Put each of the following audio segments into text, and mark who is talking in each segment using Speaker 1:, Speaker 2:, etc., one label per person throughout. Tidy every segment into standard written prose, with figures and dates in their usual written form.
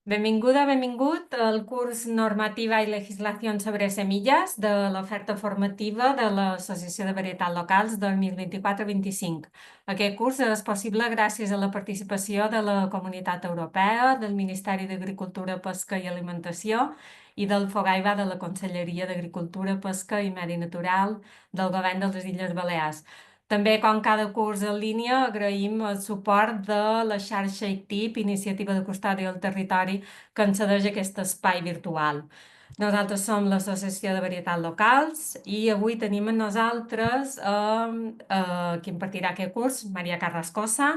Speaker 1: Benvinguda, benvingut al curs Normativa i Legislació sobre Semilles de l'oferta formativa de l'Associació de Varietats Locals 2024-25. Aquest curs és possible gràcies a la participació de la Comunitat Europea, del Ministeri d'Agricultura, Pesca i Alimentació i del FOGAIBA de la Conselleria d'Agricultura, Pesca i Medi Natural del Govern de les Illes Balears. També, com cada curs en línia, agraïm el suport de la xarxa ICTIP, Iniciativa de Custòdia del Territori, que ens cedeix aquest espai virtual. Nosaltres som l'Associació de Varietats Locals i avui tenim amb nosaltres qui impartirà aquest curs, Maria Carrascosa.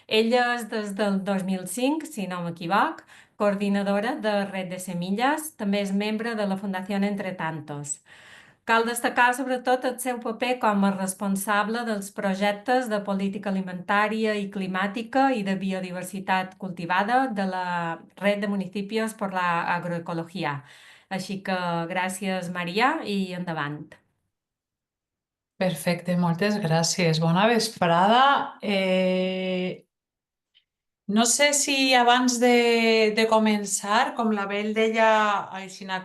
Speaker 1: Ella és des del 2005, si no m'equivoc, coordinadora de Red de Semilles, també és membre de la Fundació Entre Tantos. Cal destacar sobretot el seu paper com a responsable dels projectes de política alimentària i climàtica i de biodiversitat cultivada de la Red de Municipios por la Agroecología. Així que gràcies, Maria, i endavant.
Speaker 2: Perfecte, moltes gràcies. Bona vesprada. No sé si abans de començar, com la Bel deia,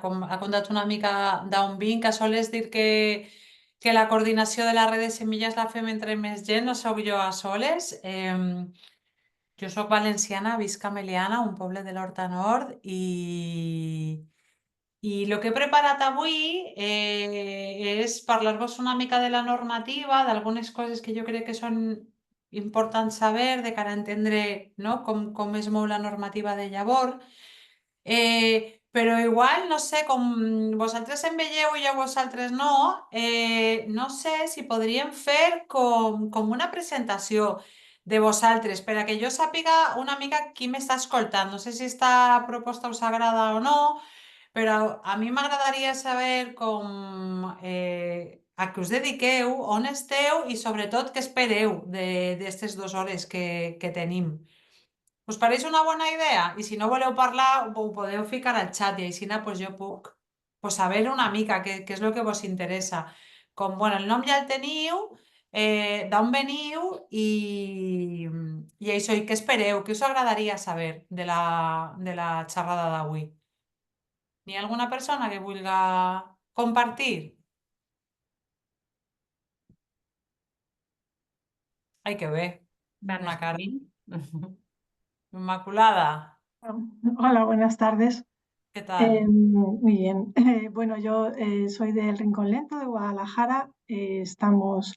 Speaker 2: com ha contat una mica d'on vinc, que sols dir que la coordinació de la red de semilles la fem entre més gent, no sóc jo a soles. Jo sóc valenciana, visc a Meliana, un poble de l'Horta Nord, i el que he preparat avui és parlar-vos una mica de la normativa, d'algunes coses que jo crec que són importants saber de cara a entendre, no, com es mou la normativa de llavor. Però igual, no sé, com vosaltres em veieu i jo vosaltres no, no sé si podríem fer com una presentació de vosaltres, per a que jo sàpiga una mica qui m'està escoltant. No sé si esta proposta us agrada o no, però a mi m'agradaria saber a què us dediqueu, on esteu i sobretot què espereu d'aquestes 2 hores que tenim. Us pareix una bona idea? I si no voleu parlar, ho podeu ficar al xat i així pues, jo puc saber una mica què és el que vos interessa. Bueno, el nom ja el teniu, d'on veniu i això, i què espereu, què us agradaria saber de la xerrada d'avui. N'hi ha alguna persona que vulgui compartir? Ai, que bé.
Speaker 1: Van
Speaker 2: Una cara
Speaker 1: escrivint.
Speaker 2: immaculada.
Speaker 3: Hola, buenas tardes.
Speaker 2: Què tal?
Speaker 3: Muy bien. Bueno, yo soy del Rincón Lento de Guadalajara. Estamos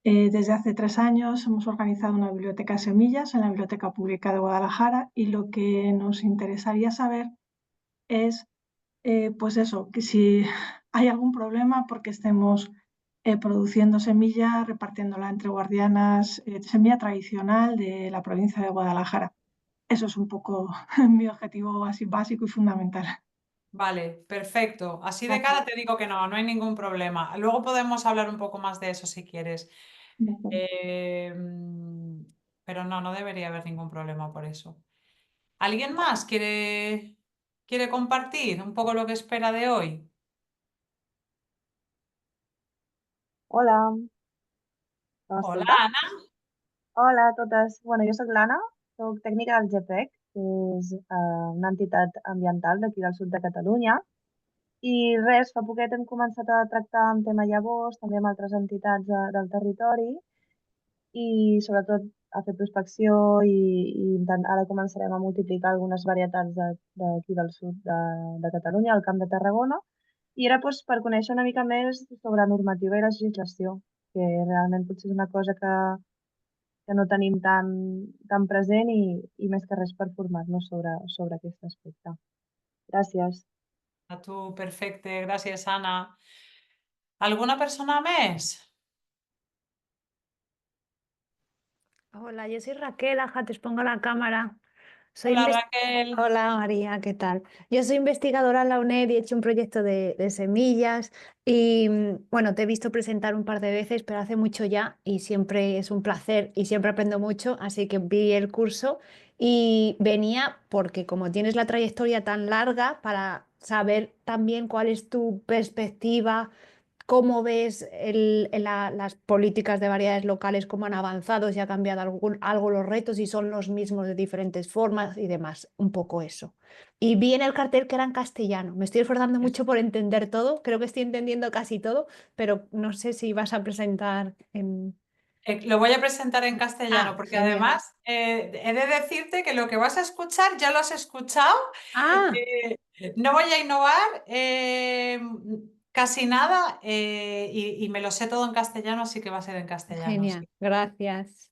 Speaker 3: desde hace 3 años, hemos organizado una biblioteca de semillas en la Biblioteca Pública de Guadalajara y lo que nos interesaría saber es, pues eso, que si hay algún problema porque estemos produciendo semilla, repartiéndola entre guardianas, semilla tradicional de la provincia de Guadalajara. Eso es un poco mi objetivo así básico y fundamental.
Speaker 2: Vale, perfecto. Así de cara
Speaker 3: Gracias.
Speaker 2: te digo que no hay ningún problema. Luego podemos hablar un poco más de eso si quieres. Eh, mm, pero no debería haber ningún problema por eso. ¿Alguien más quiere compartir un poco lo que espera de hoy?
Speaker 4: Hola,
Speaker 2: Hola,
Speaker 4: m'escolta?
Speaker 2: Ana.
Speaker 4: Hola a totes. Bueno, jo sóc l'Anna, sóc tècnica del GPEC, que és una entitat ambiental d'aquí del sud de Catalunya. I res, fa poquet hem començat a tractar en tema llavors, també amb altres entitats del territori, i sobretot a fer prospecció ara començarem a multiplicar algunes varietats d'aquí del sud de Catalunya, al Camp de Tarragona. I era doncs, per conèixer una mica més sobre normativa i legislació, que realment potser és una cosa que no tenim tan present i més que res per formar-nos sobre aquest aspecte. Gràcies.
Speaker 2: A tu, perfecte. Gràcies, Anna. ¿Alguna persona més?
Speaker 5: Hola, yo soy Raquel, ajá, te pongo la cámara. Soy
Speaker 2: Hola,
Speaker 5: inves-
Speaker 2: Raquel.
Speaker 5: Hola María, ¿qué tal? Yo soy investigadora en la UNED y he hecho un proyecto de semillas y bueno, te he visto presentar un par de veces, pero hace mucho ya y siempre es un placer y siempre aprendo mucho, así que vi el curso y venía porque como tienes la trayectoria tan larga para saber también cuál es tu perspectiva cómo ves las políticas de variedades locales, cómo han avanzado, si ha cambiado algo los retos, si son los mismos de diferentes formas y demás. Un poco eso. Y vi en el cartel que era en castellano. Me estoy esforzando mucho por entender todo. Creo que estoy entendiendo casi todo, pero no sé si vas a presentar en...
Speaker 2: Lo voy a presentar en castellano,
Speaker 5: Ah,
Speaker 2: porque
Speaker 5: genial.
Speaker 2: además he de decirte que lo que vas a escuchar ya lo has escuchado.
Speaker 5: Ah,
Speaker 2: No voy a innovar casi nada y me lo sé todo en castellano, así que va a ser en castellano.
Speaker 5: genial.
Speaker 2: Sí.
Speaker 5: Gracias.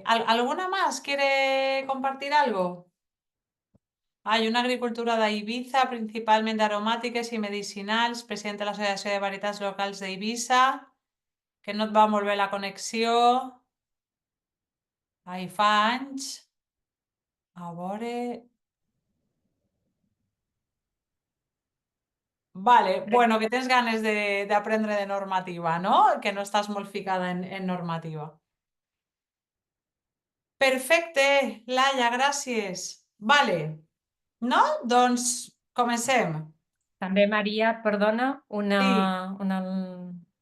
Speaker 2: ¿Alguna más quiere compartir algo? Hay una agricultura de Ibiza, principalmente aromáticas y medicinals, presidente de l'Associació de Varietats Locals d'Eivissa, que no et va molt bé la connexió. Ai, fa anys. A veure... Vale, bueno, que tens ganes d'aprendre de normativa, no? Que no estàs molt ficada en normativa. Perfecte, Laia, gràcies. Vale, no? Doncs comencem.
Speaker 1: També, Maria, perdona,
Speaker 2: Sí,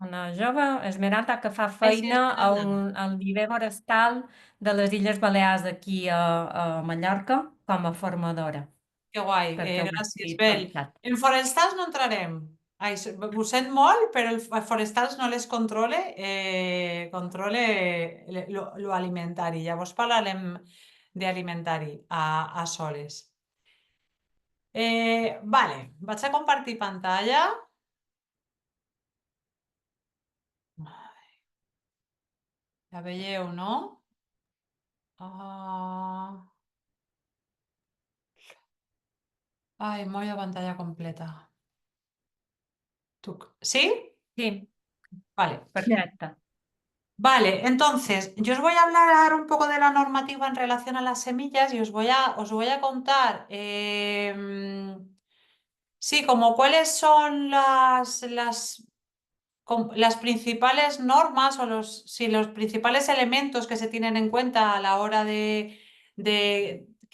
Speaker 1: una jove, Esmeralda, que fa
Speaker 2: ai, sí,
Speaker 1: feina
Speaker 2: Esmeralda.
Speaker 1: al viver forestal de les Illes Balears aquí a Mallorca com a formadora,
Speaker 2: Que guai,
Speaker 1: perquè ho he
Speaker 2: gràcies.
Speaker 1: escrit
Speaker 2: Bé,
Speaker 1: pel xat.
Speaker 2: en forestals no entrarem. Ai, ho sent molt, però el forestals no les controle, controle lo alimentari. Llavors parlarem d'alimentari a soles. Vale, vaig a compartir pantalla. Ja veieu, no? Ah, ai, molla pantalla completa. ¿Sí?
Speaker 1: Sí,
Speaker 2: Vale.
Speaker 1: perfecte.
Speaker 2: Vale, entonces yo os voy a hablar un poco de la normativa en relación a las semillas y os voy a contar, sí, como cuáles son las principales normas o los principales elementos que se tienen en cuenta a la hora que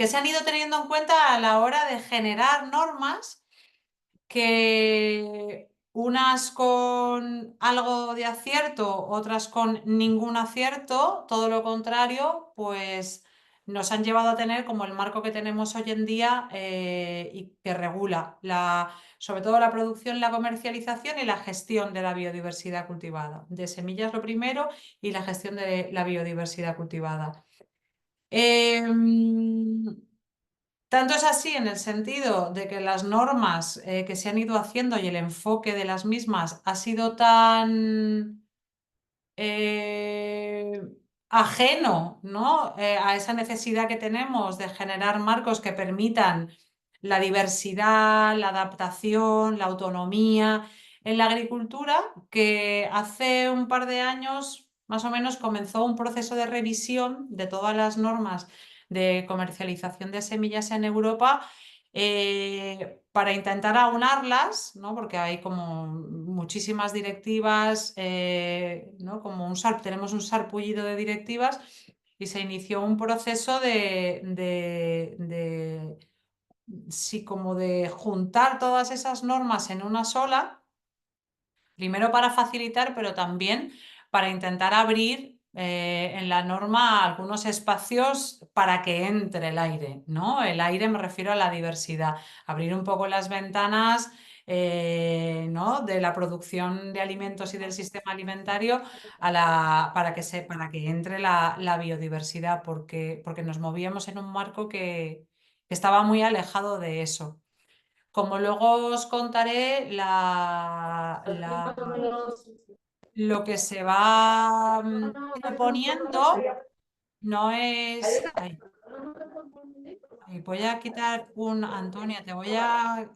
Speaker 2: se han ido teniendo en cuenta a la hora de generar normas que unas con algo de acierto, otras con ningún acierto, todo lo contrario, pues nos han llevado a tener como el marco que tenemos hoy en día y que regula sobre todo la producción, la comercialización y la gestión de la biodiversidad cultivada. De semillas lo primero y la gestión de la biodiversidad cultivada. Tanto es así en el sentido de que las normas que se han ido haciendo y el enfoque de las mismas ha sido tan eh, ajeno, ¿no? A esa necesidad que tenemos de generar marcos que permitan la diversidad, la adaptación, la autonomía en la agricultura, que hace un par de años más o menos comenzó un proceso de revisión de todas las normas de comercialización de semillas en Europa para intentar aunarlas, ¿no? Porque hay como muchísimas directivas, ¿no? Tenemos un sarpullido de directivas y se inició un proceso sí, como de juntar todas esas normas en una sola, primero para facilitar, pero también para intentar abrir en la norma algunos espacios para que entre el aire, ¿no? El aire me refiero a la diversidad, abrir un poco las ventanas, ¿no? De la producción de alimentos y del sistema alimentario para que entre la biodiversidad, porque nos movíamos en un marco que estaba muy alejado de eso. Como luego os contaré, lo que se va proponiendo no es... Ay, ay, voy a quitar un... Antonia, te voy a...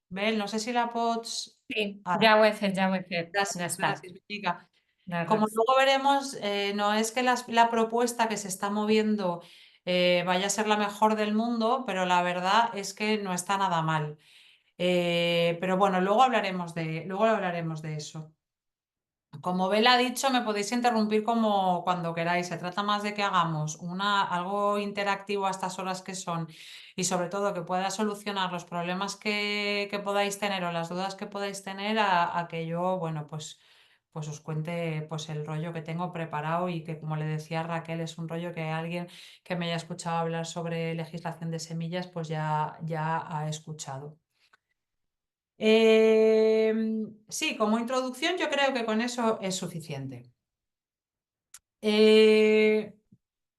Speaker 2: Ver, no sé si la pots...
Speaker 1: Sí,
Speaker 2: Ara.
Speaker 1: ja ho he fet, ja ho he fet. Ja
Speaker 2: Gràcies,
Speaker 1: està.
Speaker 2: gràcies, Mica.
Speaker 1: De
Speaker 2: Como
Speaker 1: res.
Speaker 2: luego veremos, no es que la propuesta que se está moviendo vaya a ser la mejor del mundo, pero la verdad es que no está nada mal. Pero bueno, luego hablaremos de eso. Como Bela ha dicho, me podéis interrumpir como cuando queráis. Se trata más de que hagamos algo interactivo a estas horas que son y sobre todo que pueda solucionar los problemas que podáis tener o las dudas que podáis tener a que yo, bueno, pues os cuente pues el rollo que tengo preparado y que, como le decía Raquel, es un rollo que alguien que me haya escuchado hablar sobre legislación de semillas pues ya ha escuchado. Sí, como introducción yo creo que con eso es suficiente.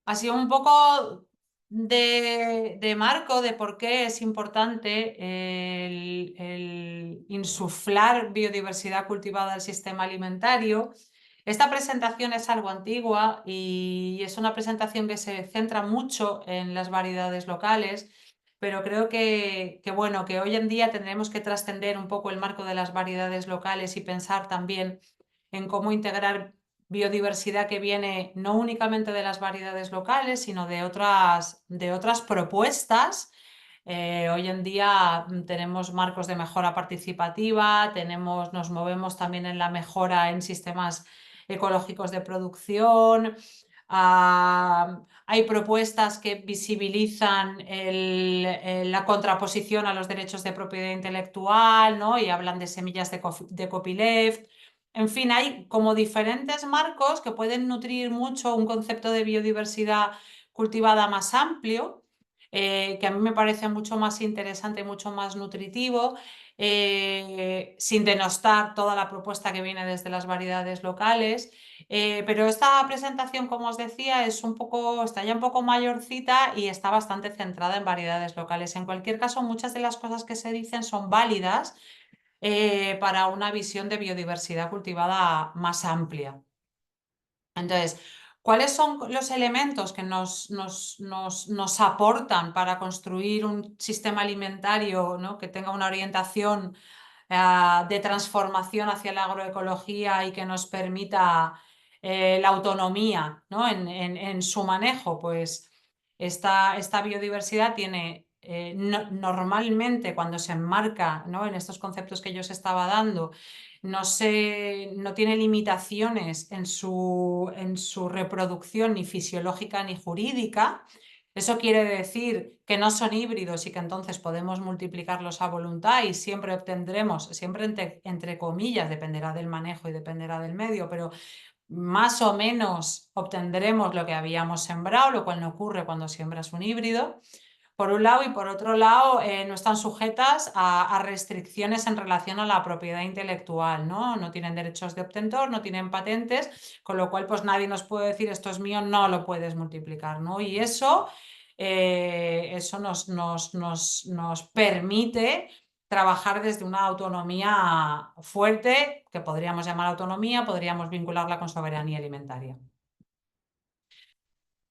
Speaker 2: Así un poco de marco de por qué es importante el insuflar biodiversidad cultivada al sistema alimentario. Esta presentación es algo antigua y es una presentación que se centra mucho en las variedades locales, pero creo bueno, que hoy en día tendremos que trascender un poco el marco de las variedades locales y pensar también en cómo integrar biodiversidad que viene no únicamente de las variedades locales, sino de otras propuestas. Hoy en día tenemos marcos de mejora participativa, nos movemos también en la mejora en sistemas ecológicos de producción. Hay propuestas que visibilizan la contraposición a los derechos de propiedad intelectual, ¿no? Y hablan de semillas de copyleft. En fin, hay como diferentes marcos que pueden nutrir mucho un concepto de biodiversidad cultivada más amplio, que a mí me parece mucho más interesante, mucho más nutritivo, sin denostar toda la propuesta que viene desde las variedades locales. Pero esta presentación, como os decía, está ya un poco mayorcita y está bastante centrada en variedades locales. En cualquier caso, muchas de las cosas que se dicen son válidas para una visión de biodiversidad cultivada más amplia. Entonces, ¿cuáles son los elementos que nos aportan para construir un sistema alimentario, ¿no? que tenga una orientación de transformación hacia la agroecología y que nos permita la autonomía, ¿no? en su manejo? Pues esta biodiversidad tiene normalmente, cuando se enmarca, ¿no? en estos conceptos que yo os estaba dando, no tiene limitaciones en su reproducción ni fisiológica ni jurídica. Eso quiere decir que no son híbridos y que entonces podemos multiplicarlos a voluntad y siempre obtendremos, siempre entre comillas, dependerá del manejo y dependerá del medio, pero más o menos obtendremos lo que habíamos sembrado, lo cual no ocurre cuando siembras un híbrido, por un lado, y por otro lado no están sujetas a restricciones en relación a la propiedad intelectual, ¿no? No tienen derechos de obtentor, no tienen patentes, con lo cual pues nadie nos puede decir esto es mío, no lo puedes multiplicar, ¿no? Y eso nos permite trabajar desde una autonomía fuerte, que podríamos llamar autonomía, podríamos vincularla con soberanía alimentaria.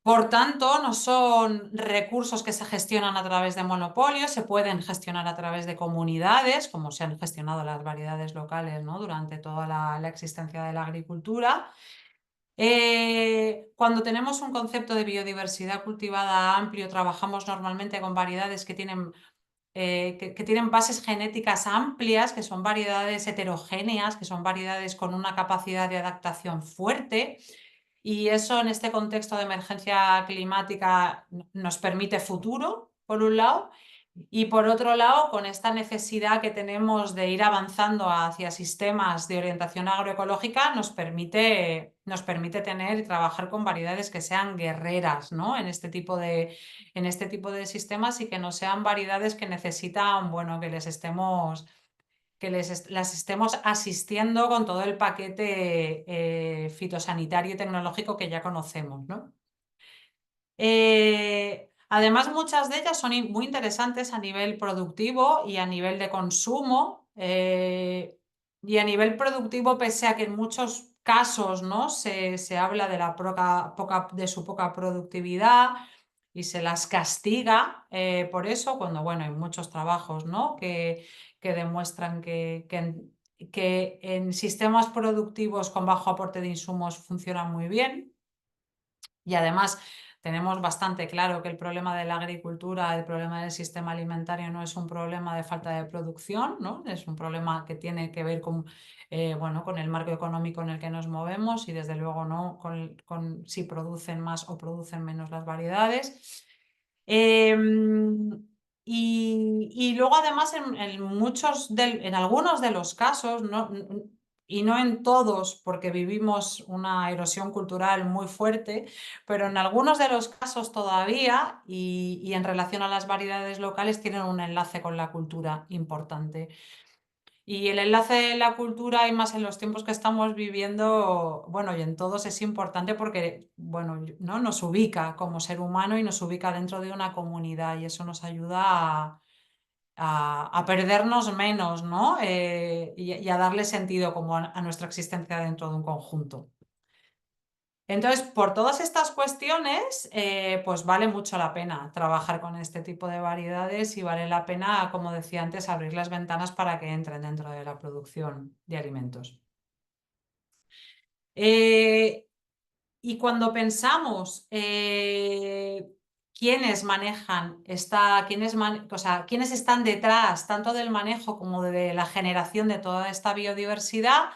Speaker 2: Por tanto, no son recursos que se gestionan a través de monopolios, se pueden gestionar a través de comunidades, como se han gestionado las variedades locales, ¿no? durante toda la existencia de la agricultura. Cuando tenemos un concepto de biodiversidad cultivada amplio, trabajamos normalmente con variedades que tienen bases genéticas amplias, que son variedades heterogéneas, que son variedades con una capacidad de adaptación fuerte. Y eso en este contexto de emergencia climática nos permite futuro, por un lado, y por otro lado, con esta necesidad que tenemos de ir avanzando hacia sistemas de orientación agroecológica, nos permite tener y trabajar con variedades que sean guerreras, ¿no? en este tipo de sistemas y que no sean variedades que necesitan, bueno, que las estemos asistiendo con todo el paquete fitosanitario y tecnológico que ya conocemos, ¿no? Además, muchas de ellas son muy interesantes a nivel productivo y a nivel de consumo. Y a nivel productivo, pese a que en muchos casos, ¿no? se habla de su poca productividad y se las castiga por eso, cuando bueno, hay muchos trabajos, ¿no? que demuestran que en sistemas productivos con bajo aporte de insumos funcionan muy bien. Y además tenemos bastante claro que el problema de la agricultura, el problema del sistema alimentario no es un problema de falta de producción, ¿no? Es un problema que tiene que ver con, bueno, con el marco económico en el que nos movemos y desde luego no con si producen más o producen menos las variedades. Y luego además en algunos de los casos, y no en todos, porque vivimos una erosión cultural muy fuerte, pero en algunos de los casos todavía, y en relación a las variedades locales, tienen un enlace con la cultura importante. Y el enlace de la cultura, y más en los tiempos que estamos viviendo, bueno, y en todos es importante porque, bueno, ¿no? Nos ubica como ser humano y nos ubica dentro de una comunidad y eso nos ayuda a perdernos menos, ¿no? Y a darle sentido como a nuestra existencia dentro de un conjunto. Entonces, por todas estas cuestiones, pues vale mucho la pena trabajar con este tipo de variedades y vale la pena, como decía antes, abrir las ventanas para que entren dentro de la producción de alimentos. Y cuando pensamos quiénes manejan quiénes están detrás tanto del manejo como de la generación de toda esta biodiversidad,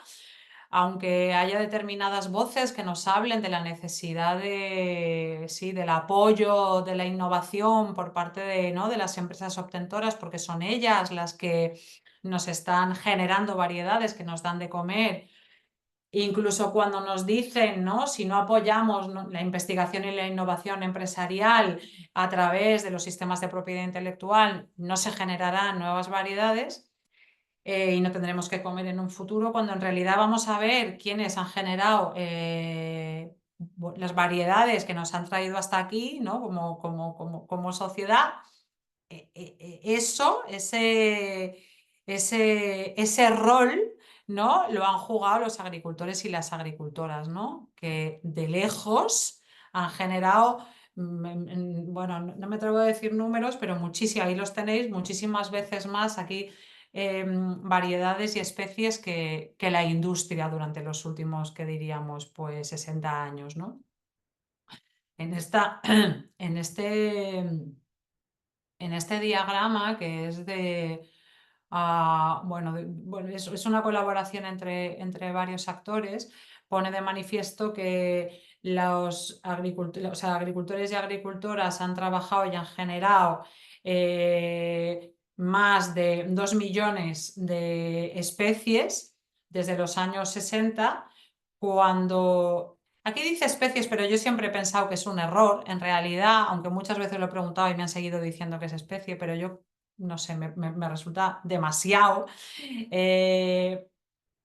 Speaker 2: aunque haya determinadas voces que nos hablen de la necesidad del apoyo, de la innovación por parte de las empresas obtentoras, porque son ellas las que nos están generando variedades que nos dan de comer. Incluso cuando nos dicen, ¿no? Si no apoyamos la investigación y la innovación empresarial a través de los sistemas de propiedad intelectual, no se generarán nuevas variedades. Y no tendremos que comer en un futuro, cuando en realidad vamos a ver quiénes han generado las variedades que nos han traído hasta aquí, ¿no? como sociedad. Ese rol, ¿no? Lo han jugado los agricultores y las agricultoras, ¿no? Que de lejos han generado, bueno, no me atrevo a decir números, pero muchísimas, ahí los tenéis, muchísimas veces más aquí. Variedades y especies que la industria durante los últimos, que diríamos, pues 60 años, ¿no? En este diagrama, que es es una colaboración entre varios actores, pone de manifiesto que los agricultores y agricultoras han trabajado y han generado más de 2 millones de especies desde los años 60, cuando... Aquí dice especies, pero yo siempre he pensado que es un error, en realidad, aunque muchas veces lo he preguntado y me han seguido diciendo que es especie, pero yo no sé, me resulta demasiado.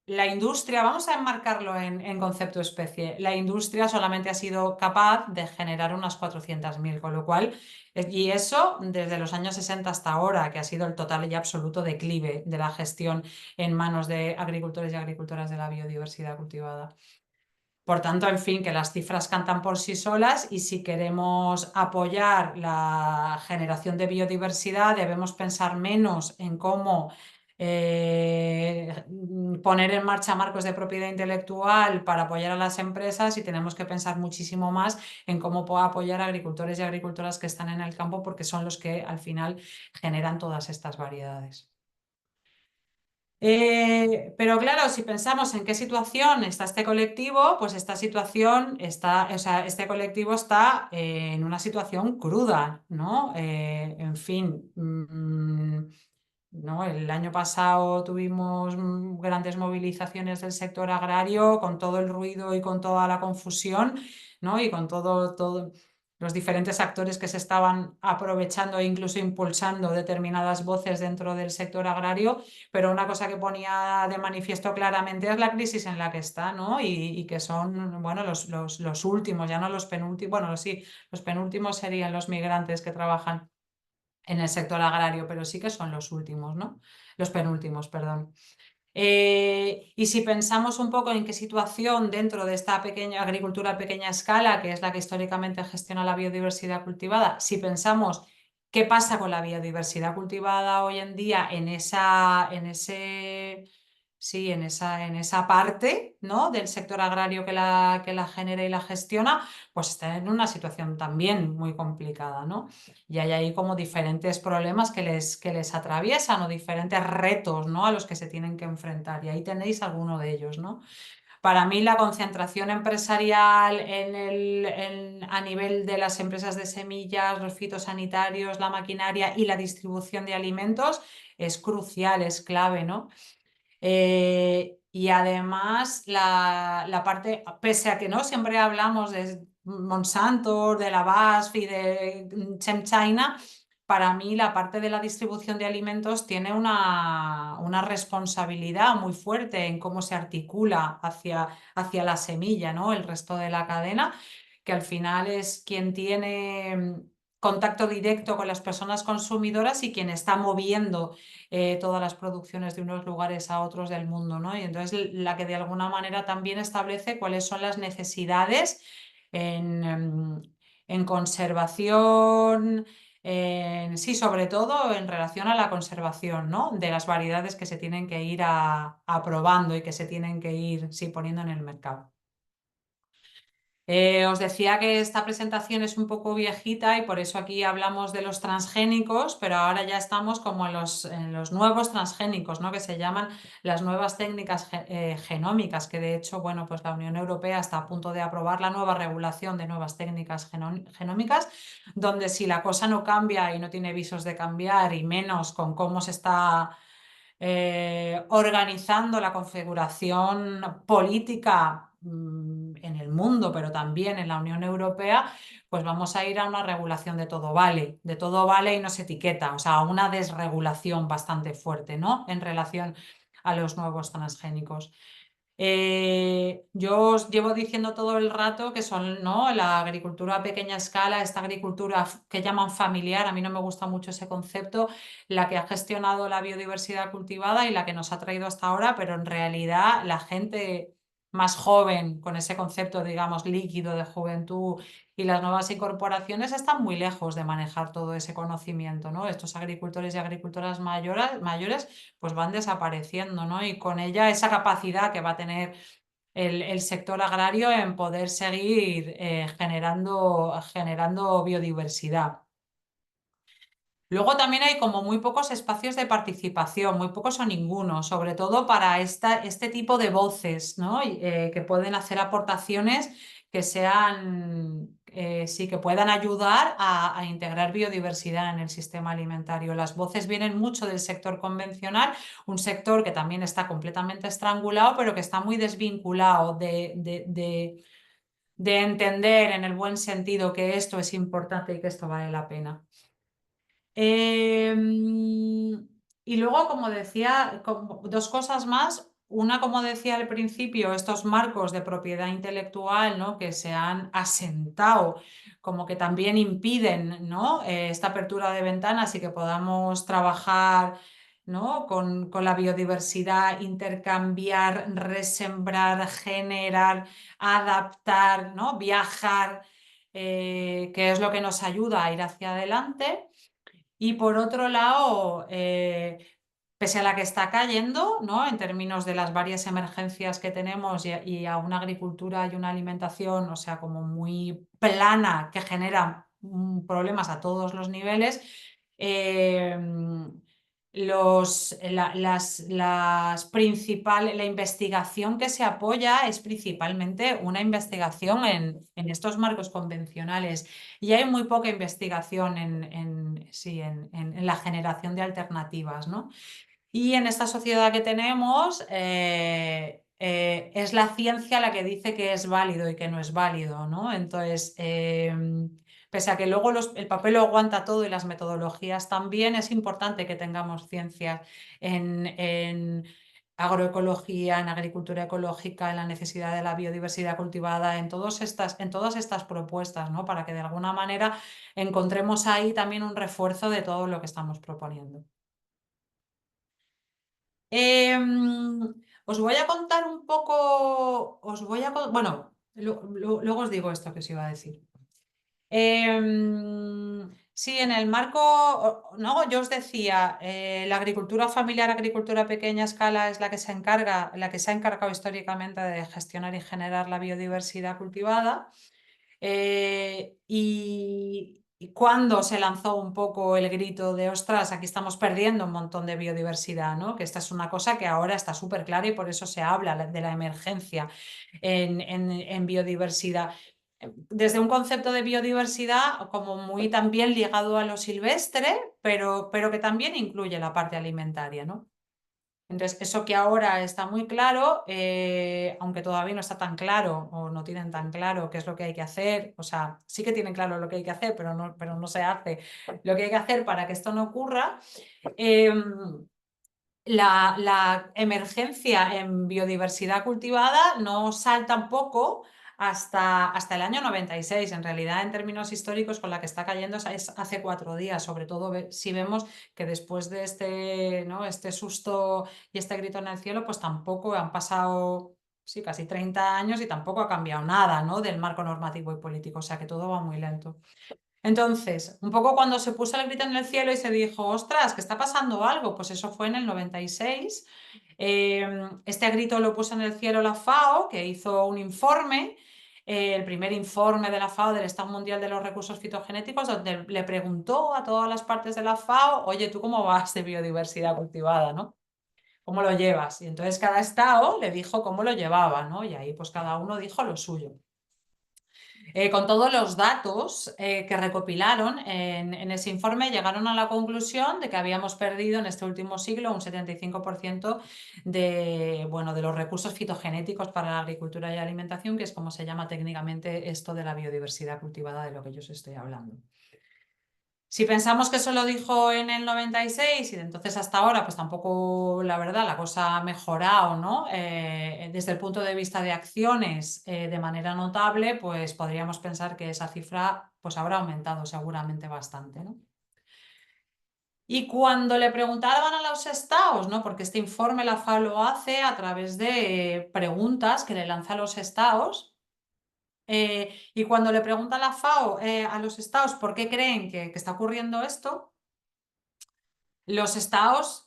Speaker 2: La industria, vamos a enmarcarlo en concepto especie, la industria solamente ha sido capaz de generar unas 400.000, con lo cual, y eso desde los años 60 hasta ahora, que ha sido el total y absoluto declive de la gestión en manos de agricultores y agricultoras de la biodiversidad cultivada. Por tanto, en fin, que las cifras cantan por sí solas y si queremos apoyar la generación de biodiversidad debemos pensar menos en cómo poner en marcha marcos de propiedad intelectual para apoyar a las empresas y tenemos que pensar muchísimo más en cómo apoyar a agricultores y agricultoras que están en el campo, porque son los que al final generan todas estas variedades. Pero claro, si pensamos en qué situación está este colectivo, pues este colectivo está en una situación cruda, ¿no? En fin, ¿no? El año pasado tuvimos grandes movilizaciones del sector agrario con todo el ruido y con toda la confusión, ¿no? Y con todo los diferentes actores que se estaban aprovechando e incluso impulsando determinadas voces dentro del sector agrario, pero una cosa que ponía de manifiesto claramente es la crisis en la que está, ¿no? Y que son, bueno, los últimos, ya no los penúltimos, bueno, sí, los penúltimos serían los migrantes que trabajan en el sector agrario, pero sí que son los últimos, ¿no? Los penúltimos, perdón. Y si pensamos un poco en qué situación dentro de esta pequeña agricultura a pequeña escala, que es la que históricamente gestiona la biodiversidad cultivada, si pensamos qué pasa con la biodiversidad cultivada hoy en día en ese sí, en esa parte, ¿no? del sector agrario que la genera y la gestiona, pues está en una situación también muy complicada, ¿no? Y hay ahí como diferentes problemas que les atraviesan o diferentes retos, ¿no? a los que se tienen que enfrentar. Y ahí tenéis alguno de ellos, ¿no? Para mí la concentración empresarial a nivel de las empresas de semillas, los fitosanitarios, la maquinaria y la distribución de alimentos es crucial, es clave, ¿no? Y además la parte, pese a que no siempre hablamos de Monsanto, de la BASF y de ChemChina, para mí la parte de la distribución de alimentos tiene una responsabilidad muy fuerte en cómo se articula hacia la semilla, ¿no? El resto de la cadena, que al final es quien tiene contacto directo con las personas consumidoras y quien está moviendo todas las producciones de unos lugares a otros del mundo, ¿no? Y entonces la que de alguna manera también establece cuáles son las necesidades en conservación, sí, sobre todo en relación a la conservación, ¿no? de las variedades que se tienen que ir aprobando y que se tienen que ir sí, poniendo en el mercado. Os decía que esta presentación es un poco viejita y por eso aquí hablamos de los transgénicos, pero ahora ya estamos como en los nuevos transgénicos, ¿no? que se llaman las nuevas técnicas genómicas, que de hecho, bueno, pues la Unión Europea está a punto de aprobar la nueva regulación de nuevas técnicas genómicas, donde si la cosa no cambia y no tiene visos de cambiar y menos con cómo se está organizando la configuración política en el mundo, pero también en la Unión Europea, pues vamos a ir a una regulación de todo vale y no se etiqueta, o sea, a una desregulación bastante fuerte, ¿no? en relación a los nuevos transgénicos. Yo os llevo diciendo todo el rato que son, ¿no? la agricultura a pequeña escala, esta agricultura que llaman familiar, a mí no me gusta mucho ese concepto, la que ha gestionado la biodiversidad cultivada y la que nos ha traído hasta ahora, pero en realidad la gente más joven, con ese concepto, digamos, líquido de juventud y las nuevas incorporaciones están muy lejos de manejar todo ese conocimiento, ¿no? Estos agricultores y agricultoras mayores pues van desapareciendo, ¿no? Y con ella esa capacidad que va a tener el sector agrario en poder seguir generando biodiversidad. Luego también hay como muy pocos espacios de participación, muy pocos o ninguno, sobre todo para este tipo de voces, ¿no? que pueden hacer aportaciones que sean, sí, que puedan ayudar a integrar biodiversidad en el sistema alimentario. Las voces vienen mucho del sector convencional, un sector que también está completamente estrangulado, pero que está muy desvinculado de entender en el buen sentido que esto es importante y que esto vale la pena. Y luego, como decía, dos cosas más. Una, como decía al principio, estos marcos de propiedad intelectual, ¿no? que se han asentado, como que también impiden, ¿no? esta apertura de ventanas y que podamos trabajar, ¿no? con la biodiversidad, intercambiar, resembrar, generar, adaptar, ¿no? viajar, que es lo que nos ayuda a ir hacia adelante. Y por otro lado, pese a la que está cayendo, ¿no? en términos de las varias emergencias que tenemos y a una agricultura y una alimentación, o sea, como muy plana, que genera problemas a todos los niveles, la investigación que se apoya es principalmente una investigación en estos marcos convencionales y hay muy poca investigación en la generación de alternativas, ¿no? Y en esta sociedad que tenemos es la ciencia la que dice que es válido y que no es válido, ¿no? Entonces, pese a que luego el papel lo aguanta todo y las metodologías también, es importante que tengamos ciencias en agroecología, en agricultura ecológica, en la necesidad de la biodiversidad cultivada, en todas estas propuestas, ¿no? Para que de alguna manera encontremos ahí también un refuerzo de todo lo que estamos proponiendo. Os voy a contar un poco, bueno, luego os digo esto que os iba a decir. Sí, en el marco, no, yo os decía, la agricultura familiar, agricultura a pequeña escala es la que se ha encargado históricamente de gestionar y generar la biodiversidad cultivada. Y cuando se lanzó un poco el grito de ostras, aquí estamos perdiendo un montón de biodiversidad, ¿no? Que esta es una cosa que ahora está súper clara y por eso se habla de la emergencia en biodiversidad. Desde un concepto de biodiversidad como muy también ligado a lo silvestre, pero que también incluye la parte alimentaria, ¿no? Entonces, eso que ahora está muy claro, aunque todavía no está tan claro o no tienen tan claro qué es lo que hay que hacer, o sea, sí que tienen claro lo que hay que hacer, pero no se hace lo que hay que hacer para que esto no ocurra. La emergencia en biodiversidad cultivada no salta un poco hasta el año 96. En realidad, en términos históricos, con la que está cayendo es hace 4 días, sobre todo si vemos que después de este susto y este grito en el cielo, pues tampoco han pasado, sí, casi 30 años y tampoco ha cambiado nada, ¿no? Del marco normativo y político, o sea que todo va muy lento. Entonces, un poco cuando se puso el grito en el cielo y se dijo, ostras, que está pasando algo, pues eso fue en el 96. Este grito lo puso en el cielo la FAO, que hizo un informe, el primer informe de la FAO del Estado Mundial de los Recursos Fitogenéticos, donde le preguntó a todas las partes de la FAO, oye, ¿tú cómo vas de biodiversidad cultivada, no? ¿Cómo lo llevas? Y entonces cada estado le dijo cómo lo llevaba, ¿no? Y ahí pues cada uno dijo lo suyo. Con todos los datos que recopilaron en ese informe, llegaron a la conclusión de que habíamos perdido en este último siglo un 75% de los recursos fitogenéticos para la agricultura y alimentación, que es como se llama técnicamente esto de la biodiversidad cultivada de lo que yo os estoy hablando. Si pensamos que eso lo dijo en el 96 y de entonces hasta ahora, pues tampoco, la verdad, la cosa ha mejorado, ¿no? Desde el punto de vista de acciones de manera notable, pues podríamos pensar que esa cifra pues habrá aumentado seguramente bastante, ¿no? Y cuando le preguntaban a los estados, ¿no? Porque este informe la FAO lo hace a través de preguntas que le lanza a los estados. Y cuando le pregunta a la FAO a los estados por qué creen que está ocurriendo esto, los estados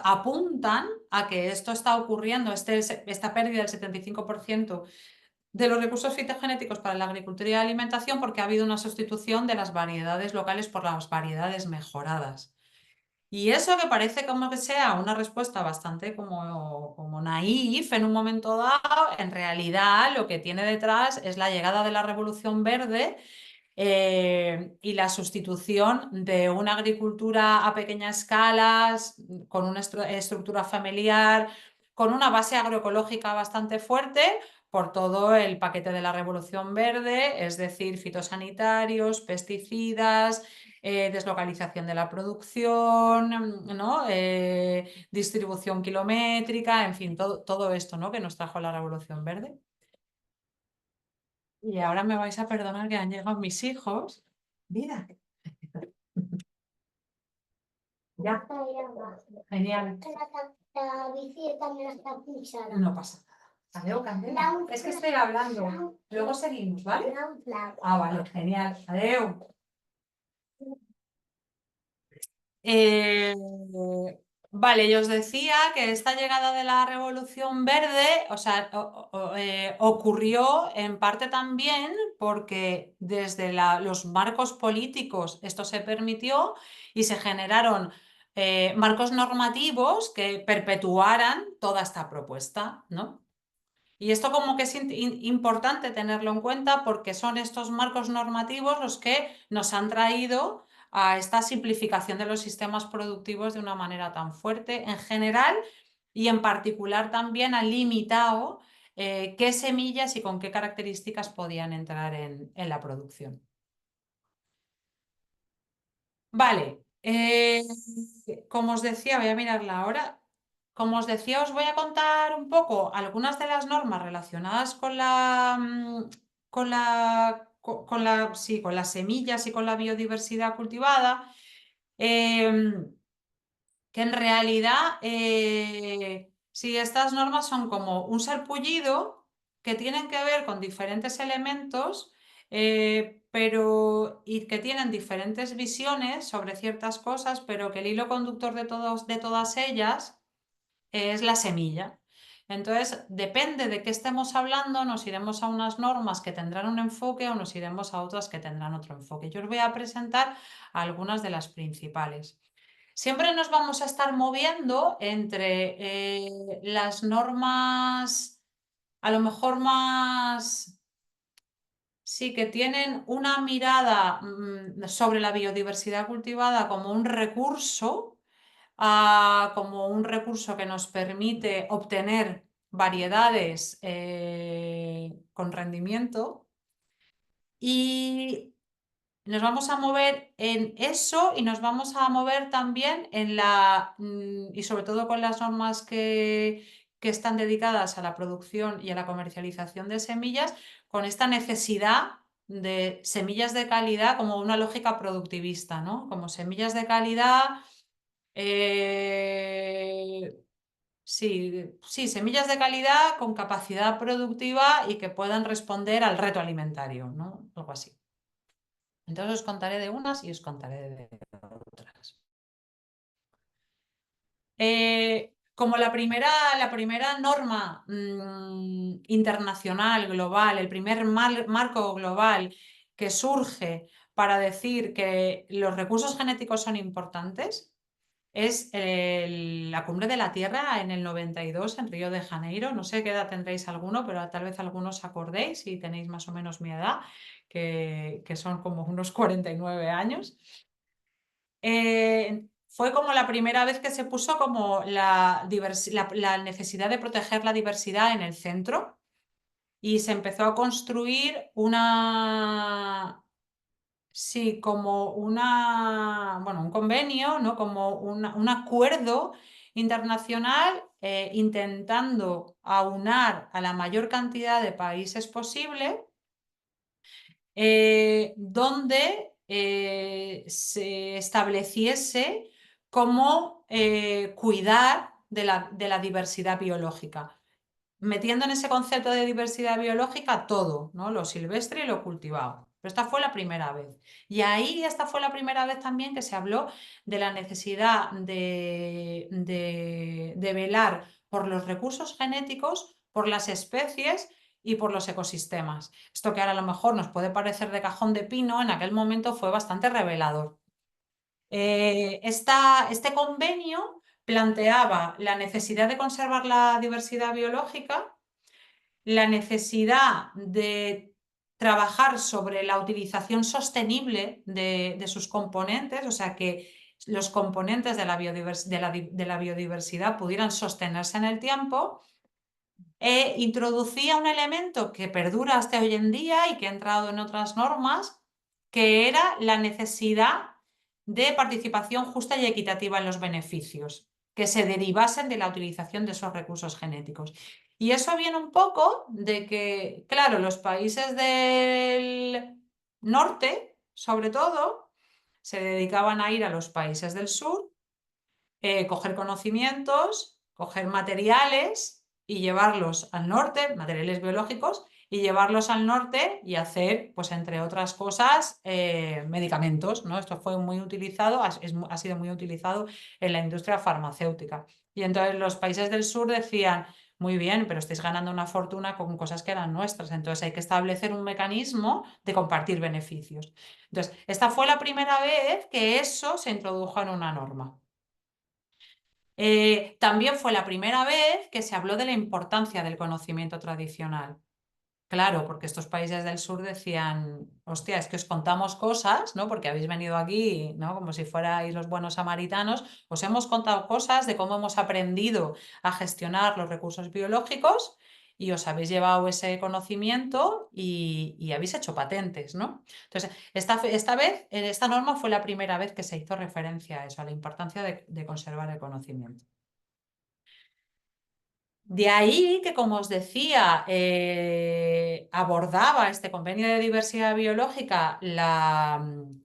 Speaker 2: apuntan a que esto está ocurriendo, esta pérdida del 75% de los recursos fitogenéticos para la agricultura y la alimentación, porque ha habido una sustitución de las variedades locales por las variedades mejoradas. Y eso que parece como que sea una respuesta bastante como naif en un momento dado, en realidad lo que tiene detrás es la llegada de la Revolución Verde y la sustitución de una agricultura a pequeña escala, con una estructura familiar, con una base agroecológica bastante fuerte, por todo el paquete de la Revolución Verde, es decir, fitosanitarios, pesticidas, deslocalización de la producción, ¿no? Distribución kilométrica, en fin, todo esto, ¿no? que nos trajo la Revolución Verde. Y ahora me vais a perdonar que han llegado mis hijos. Mira. Ya. Genial.
Speaker 6: La bici también está pinchada.
Speaker 2: No pasa nada. Adeu, Candela. Es que estoy hablando. Luego seguimos, ¿vale? Ah, vale, genial. Adeu. Vale, yo os decía que esta llegada de la Revolución Verde, o sea, ocurrió en parte también porque desde los marcos políticos esto se permitió y se generaron marcos normativos que perpetuaran toda esta propuesta, ¿no? Y esto como que es importante tenerlo en cuenta porque son estos marcos normativos los que nos han traído a esta simplificación de los sistemas productivos de una manera tan fuerte en general y en particular también ha limitado qué semillas y con qué características podían entrar en la producción. Vale, como os decía, voy a mirarla ahora. Como os decía, os voy a contar un poco algunas de las normas relacionadas con las semillas y con la biodiversidad cultivada, que en realidad, sí, estas normas son como un sarpullido que tienen que ver con diferentes elementos y que tienen diferentes visiones sobre ciertas cosas, pero que el hilo conductor de todas ellas es la semilla. Entonces, depende de qué estemos hablando, nos iremos a unas normas que tendrán un enfoque o nos iremos a otras que tendrán otro enfoque. Yo os voy a presentar algunas de las principales. Siempre nos vamos a estar moviendo entre las normas, a lo mejor más, sí, que tienen una mirada sobre la biodiversidad cultivada como un recurso, como un recurso que nos permite obtener variedades con rendimiento, y nos vamos a mover en eso y nos vamos a mover también en y sobre todo con las normas que están dedicadas a la producción y a la comercialización de semillas, con esta necesidad de semillas de calidad como una lógica productivista, ¿no? Como semillas de calidad, sí, semillas de calidad con capacidad productiva y que puedan responder al reto alimentario, ¿no? Algo así. Entonces os contaré de unas y os contaré de otras. Como la primera norma internacional, global, el primer marco global que surge para decir que los recursos genéticos son importantes, es la Cumbre de la Tierra en el 92 en Río de Janeiro. No sé qué edad tendréis alguno, pero tal vez algunos os acordéis, si tenéis más o menos mi edad, que son como unos 49 años. Fue como la primera vez que se puso como la necesidad de proteger la diversidad en el centro, y se empezó a construir sí, como un convenio, ¿no? Como un acuerdo internacional intentando aunar a la mayor cantidad de países posible, donde se estableciese cómo cuidar de la diversidad biológica, metiendo en ese concepto de diversidad biológica todo, ¿no? Lo silvestre y lo cultivado. Pero esta fue la primera vez. Y ahí esta fue la primera vez también que se habló de la necesidad de velar por los recursos genéticos, por las especies y por los ecosistemas. Esto que ahora a lo mejor nos puede parecer de cajón de pino, en aquel momento fue bastante revelador. Este convenio planteaba la necesidad de conservar la diversidad biológica, la necesidad de trabajar sobre la utilización sostenible de sus componentes, o sea, que los componentes de la biodiversidad pudieran sostenerse en el tiempo, e introducía un elemento que perdura hasta hoy en día y que ha entrado en otras normas, que era la necesidad de participación justa y equitativa en los beneficios que se derivasen de la utilización de esos recursos genéticos. Y eso viene un poco de que, claro, los países del norte, sobre todo, se dedicaban a ir a los países del sur, coger conocimientos, coger materiales y llevarlos al norte, materiales biológicos, y llevarlos al norte y hacer, pues entre otras cosas, medicamentos, ¿no? Esto fue muy utilizado, ha sido muy utilizado en la industria farmacéutica. Y entonces los países del sur decían, muy bien, pero estáis ganando una fortuna con cosas que eran nuestras, entonces hay que establecer un mecanismo de compartir beneficios. Entonces, esta fue la primera vez que eso se introdujo en una norma. También fue la primera vez que se habló de la importancia del conocimiento tradicional. Claro, porque estos países del sur decían, hostia, es que os contamos cosas, ¿no? Porque habéis venido aquí, ¿no? Como si fuerais los buenos samaritanos, os hemos contado cosas de cómo hemos aprendido a gestionar los recursos biológicos y os habéis llevado ese conocimiento y habéis hecho patentes, ¿no? Entonces, esta norma fue la primera vez que se hizo referencia a eso, a la importancia de conservar el conocimiento. De ahí que, como os decía, abordaba este convenio de diversidad biológica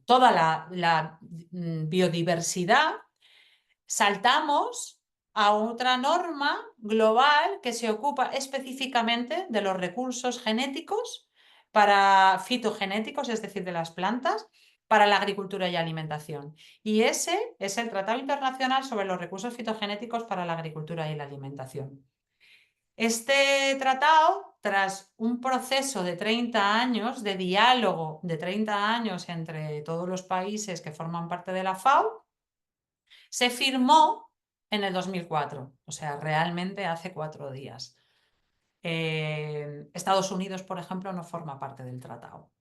Speaker 2: toda la biodiversidad. Saltamos a otra norma global que se ocupa específicamente de los recursos genéticos para fitogenéticos, es decir, de las plantas, para la agricultura y alimentación. Y ese es el Tratado Internacional sobre los Recursos Fitogenéticos para la Agricultura y la Alimentación. Este tratado, tras un proceso de 30 años de diálogo de 30 años entre todos los países que forman parte de la FAO, se firmó en el 2004, o sea, realmente hace 4 días. Estados Unidos, por ejemplo, no forma parte del tratado.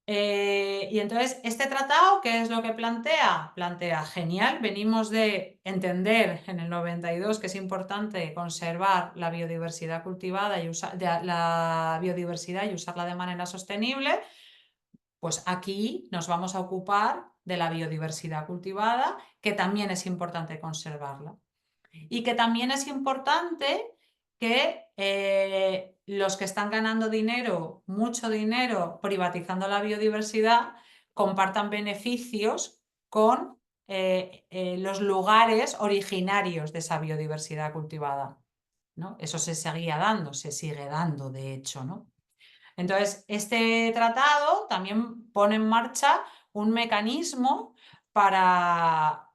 Speaker 2: Y entonces, este tratado, ¿qué es lo que plantea? Plantea, genial, venimos de entender en el 92 que es importante conservar la biodiversidad cultivada y la biodiversidad y usarla de manera sostenible. Pues aquí nos vamos a ocupar de la biodiversidad cultivada, que también es importante conservarla. Y que también es importante que los que están ganando dinero, mucho dinero, privatizando la biodiversidad, compartan beneficios con los lugares originarios de esa biodiversidad cultivada, ¿no? Eso se seguía dando, se sigue dando, de hecho, ¿no? Entonces, este tratado también pone en marcha un mecanismo para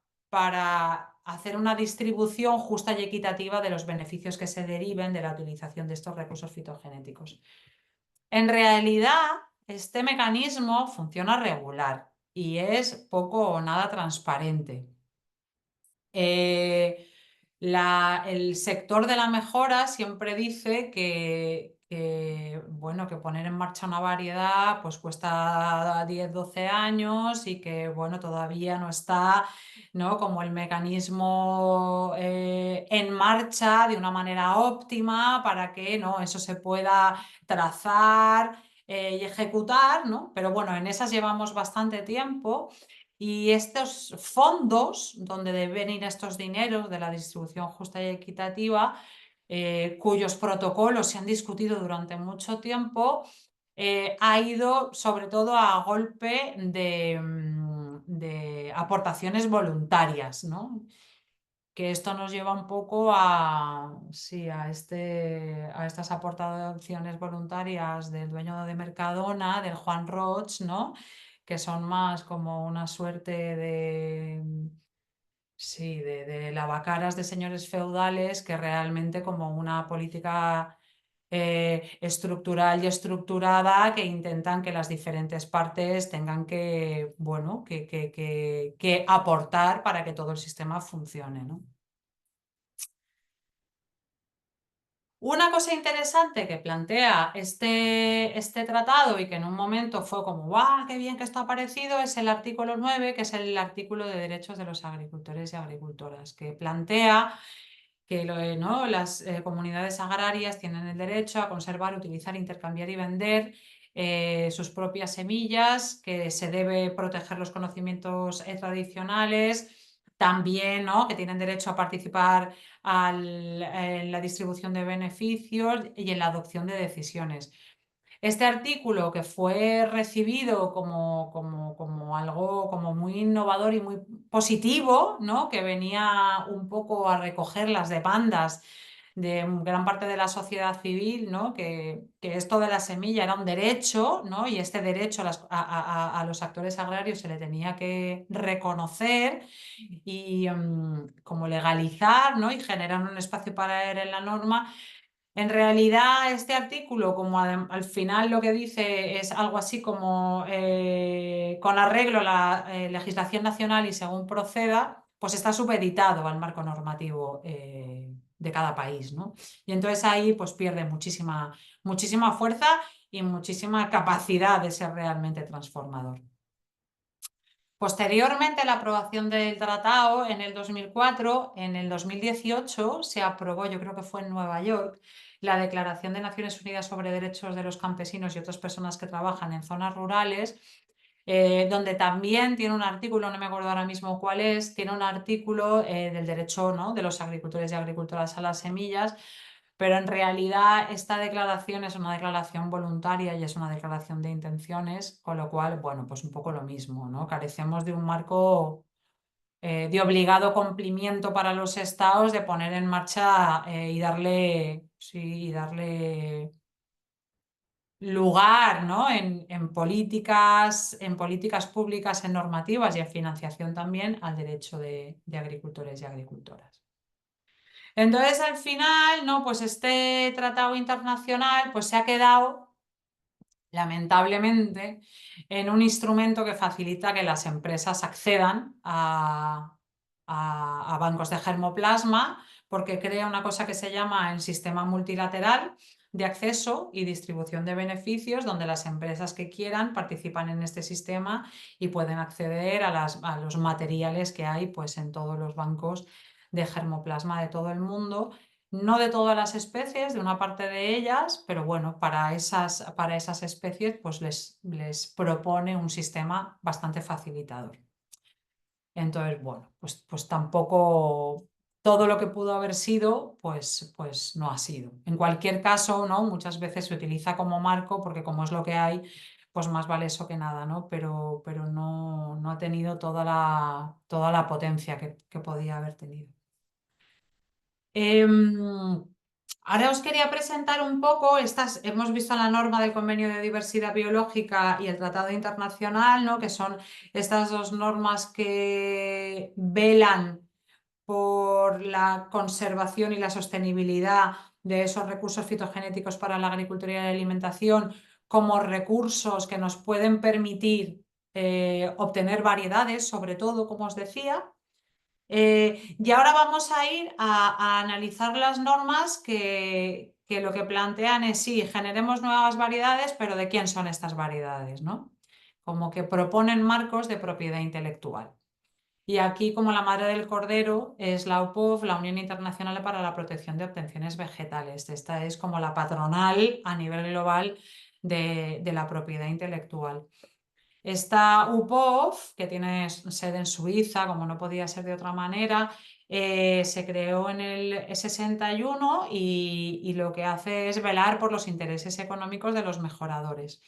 Speaker 2: hacer una distribución justa y equitativa de los beneficios que se deriven de la utilización de estos recursos fitogenéticos. En realidad, este mecanismo funciona regular y es poco o nada transparente. El sector de la mejora siempre dice bueno, que poner en marcha una variedad pues cuesta 10, 12 años y que bueno, todavía no está, ¿no?, como el mecanismo en marcha de una manera óptima para que, ¿no?, eso se pueda trazar y ejecutar, ¿no? Pero bueno, en esas llevamos bastante tiempo. Y estos fondos, donde deben ir estos dineros de la distribución justa y equitativa, cuyos protocolos se han discutido durante mucho tiempo, ha ido sobre todo a golpe de aportaciones voluntarias, ¿no? Que esto nos lleva un poco sí, a estas aportaciones voluntarias del dueño de Mercadona, del Juan Roig, ¿no?, que son más como una suerte sí, de lavacaras de señores feudales que realmente como una política estructural y estructurada que intentan que las diferentes partes tengan que, bueno, que aportar para que todo el sistema funcione, ¿no? Una cosa interesante que plantea este tratado y que en un momento fue como ¡guau, qué bien que esto ha aparecido!, es el artículo 9, que es el artículo de derechos de los agricultores y agricultoras, que plantea que ¿no?, las comunidades agrarias tienen el derecho a conservar, utilizar, intercambiar y vender sus propias semillas, que se debe proteger los conocimientos tradicionales, también, ¿no?, que tienen derecho a participar en la distribución de beneficios y en la adopción de decisiones. Este artículo, que fue recibido como algo como muy innovador y muy positivo, ¿no?, que venía un poco a recoger las demandas de gran parte de la sociedad civil, ¿no?, que esto de la semilla era un derecho, ¿no?, y este derecho a los actores agrarios se le tenía que reconocer y como legalizar, ¿no?, y generar un espacio para él en la norma. En realidad, este artículo, como al final lo que dice es algo así como con arreglo a la legislación nacional y según proceda, pues está supeditado al marco normativo de cada país, ¿no? Y entonces ahí pues pierde muchísima fuerza y muchísima capacidad de ser realmente transformador. Posteriormente a la aprobación del tratado en el 2004, en el 2018 se aprobó, yo creo que fue en Nueva York, la Declaración de Naciones Unidas sobre Derechos de los Campesinos y otras personas que trabajan en zonas rurales, donde también tiene un artículo, no me acuerdo ahora mismo cuál es, tiene un artículo del derecho, ¿no?, de los agricultores y agricultoras a las semillas. Pero en realidad esta declaración es una declaración voluntaria y es una declaración de intenciones, con lo cual, bueno, pues un poco lo mismo, ¿no? Carecemos de un marco de obligado cumplimiento para los estados de poner en marcha y darle lugar, ¿no? en políticas públicas, en normativas y en financiación también al derecho de agricultores y agricultoras. Entonces, al final, ¿no? Pues este tratado internacional pues, se ha quedado, lamentablemente, en un instrumento que facilita que las empresas accedan a bancos de germoplasma, porque crea una cosa que se llama el sistema multilateral de acceso y distribución de beneficios, donde las empresas que quieran participan en este sistema y pueden acceder a los materiales que hay pues, en todos los bancos de germoplasma de todo el mundo. No de todas las especies, de una parte de ellas, pero bueno, para esas especies pues les propone un sistema bastante facilitador. Entonces, bueno, pues tampoco todo lo que pudo haber sido, pues no ha sido. En cualquier caso, ¿no? Muchas veces se utiliza como marco porque como es lo que hay, pues más vale eso que nada, ¿no? Pero no ha tenido toda la potencia que podía haber tenido. Ahora os quería presentar un poco, hemos visto la norma del Convenio de Diversidad Biológica y el Tratado Internacional, ¿no? Que son estas dos normas que velan por la conservación y la sostenibilidad de esos recursos fitogenéticos para la agricultura y la alimentación como recursos que nos pueden permitir obtener variedades, sobre todo, como os decía. Y ahora vamos a ir a analizar las normas que lo que plantean es sí, generemos nuevas variedades, pero ¿de quién son estas variedades, ¿no? Como que proponen marcos de propiedad intelectual. Y aquí, como la madre del cordero, es la UPOV, la Unión Internacional para la Protección de Obtenciones Vegetales. Esta es como la patronal a nivel global de la propiedad intelectual. Esta UPOV, que tiene sede en Suiza, como no podía ser de otra manera, se creó en el 61 y lo que hace es velar por los intereses económicos de los mejoradores.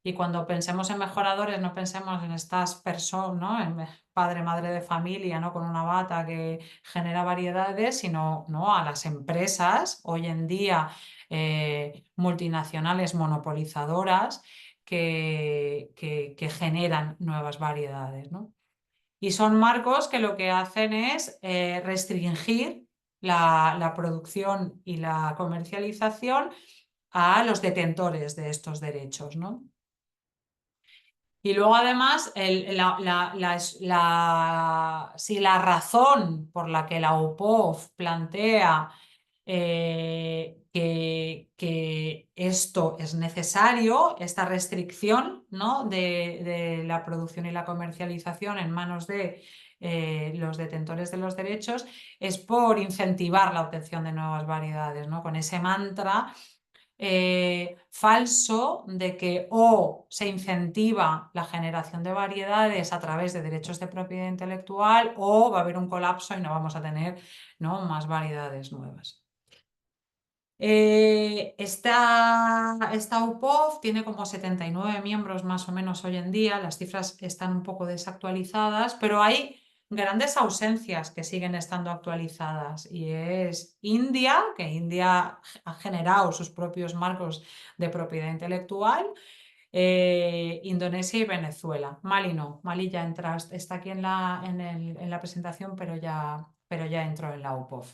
Speaker 2: Y cuando pensemos en mejoradores, no pensemos en estas personas, ¿no? En padre, madre de familia, ¿no? Con una bata que genera variedades, sino ¿no? a las empresas, hoy en día multinacionales monopolizadoras, que generan nuevas variedades, ¿no? Y son marcos que lo que hacen es restringir la producción y la comercialización a los detentores de estos derechos, ¿no? Y luego además, si la razón por la que la UPOV plantea que esto es necesario, esta restricción, ¿no? de la producción y la comercialización en manos de los detentores de los derechos, es por incentivar la obtención de nuevas variedades, ¿no? Con ese mantra falso de que o se incentiva la generación de variedades a través de derechos de propiedad intelectual o va a haber un colapso y no vamos a tener, ¿no? más variedades nuevas. Esta UPOV tiene como 79 miembros más o menos hoy en día, las cifras están un poco desactualizadas, pero hay grandes ausencias que siguen estando actualizadas y es India, que India ha generado sus propios marcos de propiedad intelectual, Indonesia y Venezuela. Mali no, Mali ya está aquí en la presentación, pero ya entró en la UPOV.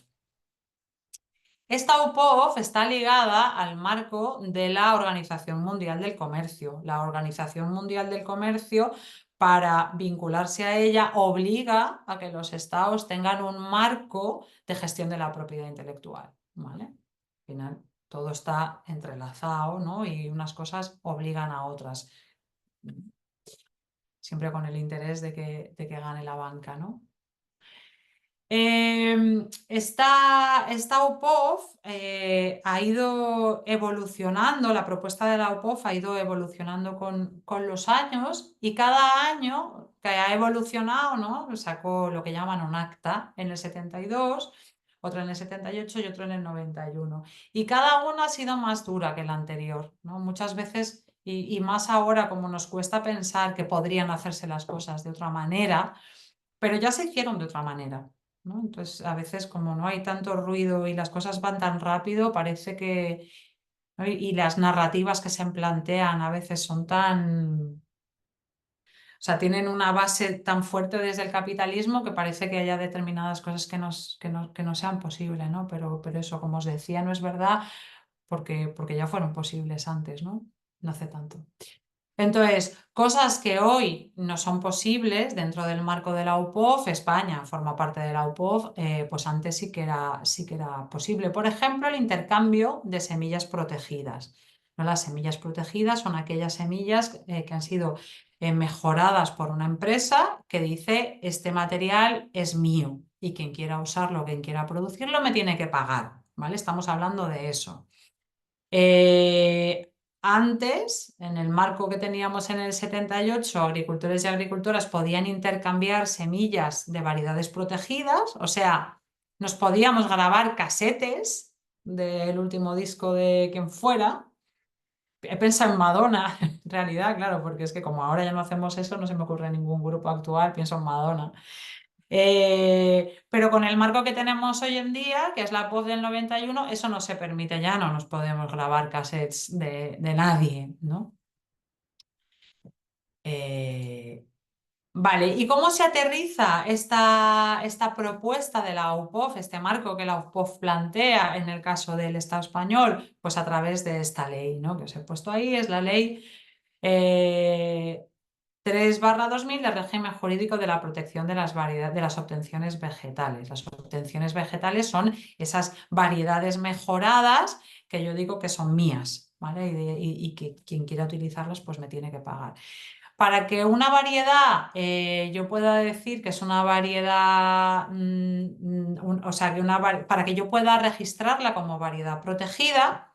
Speaker 2: Esta UPOV está ligada al marco de la Organización Mundial del Comercio. La Organización Mundial del Comercio, para vincularse a ella, obliga a que los estados tengan un marco de gestión de la propiedad intelectual, ¿vale? Al final, todo está entrelazado, ¿no? Y unas cosas obligan a otras. Siempre con el interés de que gane la banca, ¿no? Esta UPOV ha ido evolucionando, la propuesta de la UPOV ha ido evolucionando con los años y cada año que ha evolucionado, ¿no? Sacó lo que llaman un acta en el 72, otro en el 78 y otro en el 91. Y cada una ha sido más dura que la anterior, ¿no? Muchas veces, y más ahora como nos cuesta pensar que podrían hacerse las cosas de otra manera, pero ya se hicieron de otra manera, ¿no? Entonces, a veces como no hay tanto ruido y las cosas van tan rápido, parece que ¿no? Y las narrativas que se plantean a veces son tan... O sea, tienen una base tan fuerte desde el capitalismo que parece que haya determinadas cosas que no sean posibles, ¿no? Pero eso, como os decía, no es verdad porque ya fueron posibles antes, ¿no? No hace tanto. Entonces, cosas que hoy no son posibles dentro del marco de la UPOF, España forma parte de la UPOF, pues antes sí que era posible. Por ejemplo, el intercambio de semillas protegidas, ¿no? Las semillas protegidas son aquellas semillas que han sido mejoradas por una empresa que dice, este material es mío y quien quiera usarlo, quien quiera producirlo, me tiene que pagar, ¿vale? Estamos hablando de eso. Antes, en el marco que teníamos en el 78, agricultores y agricultoras podían intercambiar semillas de variedades protegidas, o sea, nos podíamos grabar casetes del último disco de quien fuera. He pensado en Madonna, en realidad, claro, porque es que como ahora ya no hacemos eso, no se me ocurre ningún grupo actual, pienso en Madonna. Pero con el marco que tenemos hoy en día, que es la POF del 91, eso no se permite ya, no nos podemos grabar cassettes de nadie, ¿no? Vale, ¿y cómo se aterriza esta propuesta de la UPOF, este marco que la UPOF plantea en el caso del Estado español? Pues a través de esta ley, ¿no? Que os he puesto ahí, es la ley 3/2000 del régimen jurídico de la protección de las variedades, de las obtenciones vegetales. Las obtenciones vegetales son esas variedades mejoradas que yo digo que son mías, ¿vale? Y que quien quiera utilizarlas pues me tiene que pagar. Para que una variedad yo pueda decir que es una variedad, o sea, para que yo pueda registrarla como variedad protegida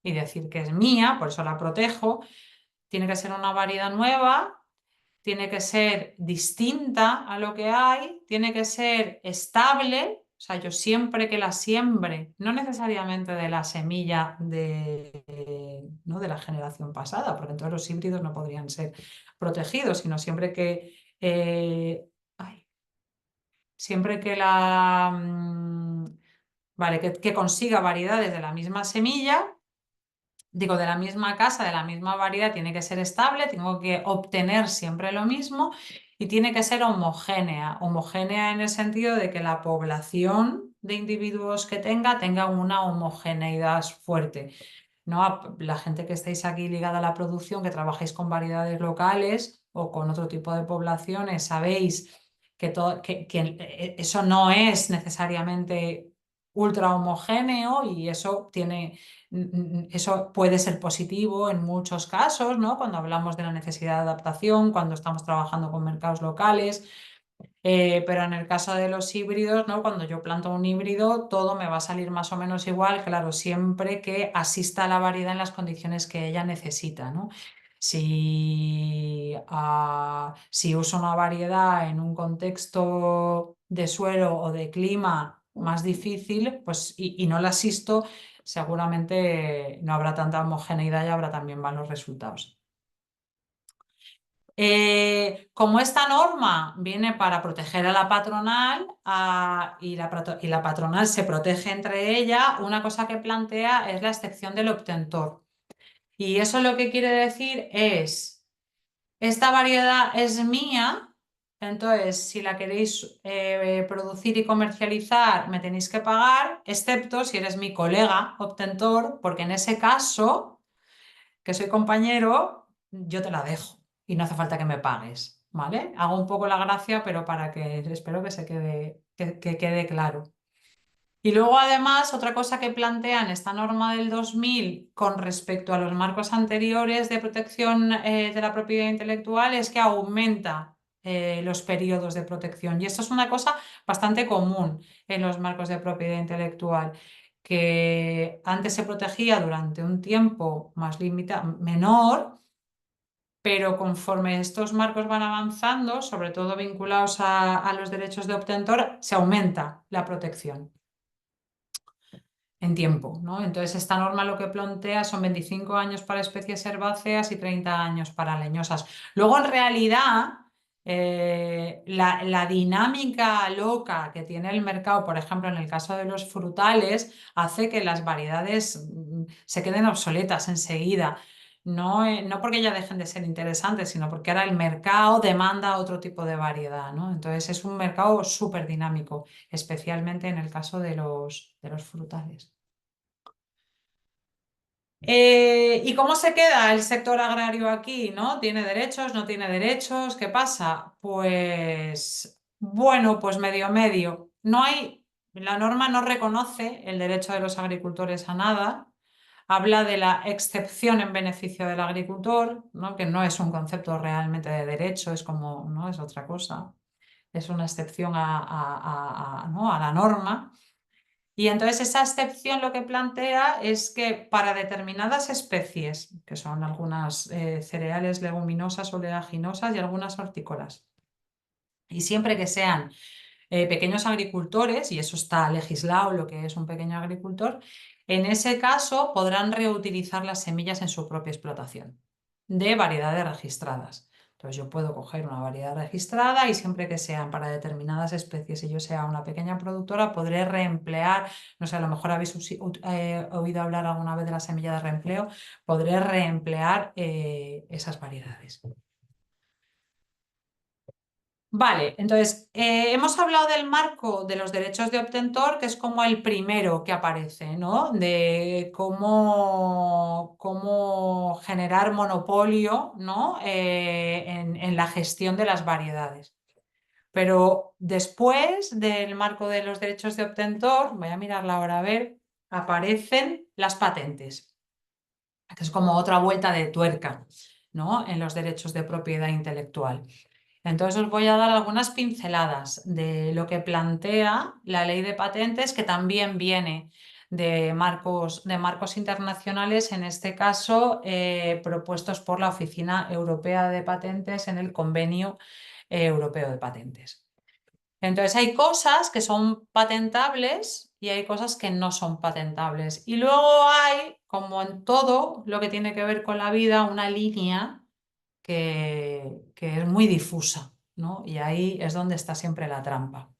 Speaker 2: y decir que es mía, por eso la protejo, tiene que ser una variedad nueva, tiene que ser distinta a lo que hay, tiene que ser estable. O sea, yo siempre que la siembre, no necesariamente de la semilla ¿no? de la generación pasada, porque entonces los híbridos no podrían ser protegidos, sino siempre que, siempre que vale, que consiga variedades de la misma semilla, digo, de la misma casa, de la misma variedad, tiene que ser estable, tengo que obtener siempre lo mismo y tiene que ser homogénea. Homogénea en el sentido de que la población de individuos que tenga una homogeneidad fuerte. ¿No? La gente que estáis aquí ligada a la producción, que trabajáis con variedades locales o con otro tipo de poblaciones, sabéis que eso no es necesariamente ultra homogéneo y eso puede ser positivo en muchos casos, ¿no? Cuando hablamos de la necesidad de adaptación, cuando estamos trabajando con mercados locales. Pero en el caso de los híbridos, ¿no? Cuando yo planto un híbrido, todo me va a salir más o menos igual, claro, siempre que asista a la variedad en las condiciones que ella necesita, ¿no? Si uso una variedad en un contexto de suelo o de clima más difícil, pues, y no la asisto, seguramente no habrá tanta homogeneidad y habrá también malos resultados. Como esta norma viene para proteger a la patronal y la patronal se protege entre ella, una cosa que plantea es la excepción del obtentor. Y eso lo que quiere decir es, esta variedad es mía, entonces si la queréis producir y comercializar me tenéis que pagar, excepto si eres mi colega obtentor, porque en ese caso, que soy compañero, yo te la dejo y no hace falta que me pagues, ¿vale? Hago un poco la gracia, pero para que espero que se quede, que quede claro. Y luego, además, otra cosa que plantean esta norma del 2000 con respecto a los marcos anteriores de protección de la propiedad intelectual es que aumenta los periodos de protección. Y esto es una cosa bastante común en los marcos de propiedad intelectual, que antes se protegía durante un tiempo más menor, pero conforme estos marcos van avanzando, sobre todo vinculados a los derechos de obtentor, se aumenta la protección en tiempo, ¿no? Entonces, esta norma lo que plantea son 25 años para especies herbáceas y 30 años para leñosas. Luego, en realidad, la dinámica loca que tiene el mercado, por ejemplo, en el caso de los frutales, hace que las variedades se queden obsoletas enseguida. No, no porque ya dejen de ser interesantes, sino porque ahora el mercado demanda otro tipo de variedad, ¿no? Entonces es un mercado súper dinámico, especialmente en el caso de los frutales. ¿Y cómo se queda el sector agrario aquí, ¿no? ¿Tiene derechos? ¿No tiene derechos? ¿Qué pasa? Pues, bueno, pues medio medio. La norma no reconoce el derecho de los agricultores a nada. Habla de la excepción en beneficio del agricultor, ¿no? Que no es un concepto realmente de derecho, es como, ¿no? Es otra cosa. Es una excepción ¿no? a la norma. Y entonces esa excepción lo que plantea es que para determinadas especies, que son algunas cereales, leguminosas, oleaginosas y algunas hortícolas, y siempre que sean pequeños agricultores, y eso está legislado lo que es un pequeño agricultor, en ese caso podrán reutilizar las semillas en su propia explotación de variedades registradas. Entonces yo puedo coger una variedad registrada y siempre que sean para determinadas especies y yo sea una pequeña productora, podré reemplear, no sé, a lo mejor habéis oído hablar alguna vez de la semilla de reempleo, podré reemplear esas variedades. Vale, entonces hemos hablado del marco de los derechos de obtentor, que es como el primero que aparece, ¿no? De cómo generar monopolio, ¿no? En la gestión de las variedades. Pero después del marco de los derechos de obtentor, voy a mirarla ahora a ver, aparecen las patentes, que es como otra vuelta de tuerca, ¿no? En los derechos de propiedad intelectual. Entonces os voy a dar algunas pinceladas de lo que plantea la ley de patentes, que también viene de marcos internacionales, en este caso propuestos por la Oficina Europea de Patentes en el Convenio Europeo de Patentes. Entonces hay cosas que son patentables y hay cosas que no son patentables. Y luego hay, como en todo lo que tiene que ver con la vida, una línea que es muy difusa, ¿no? Y ahí es donde está siempre la trampa.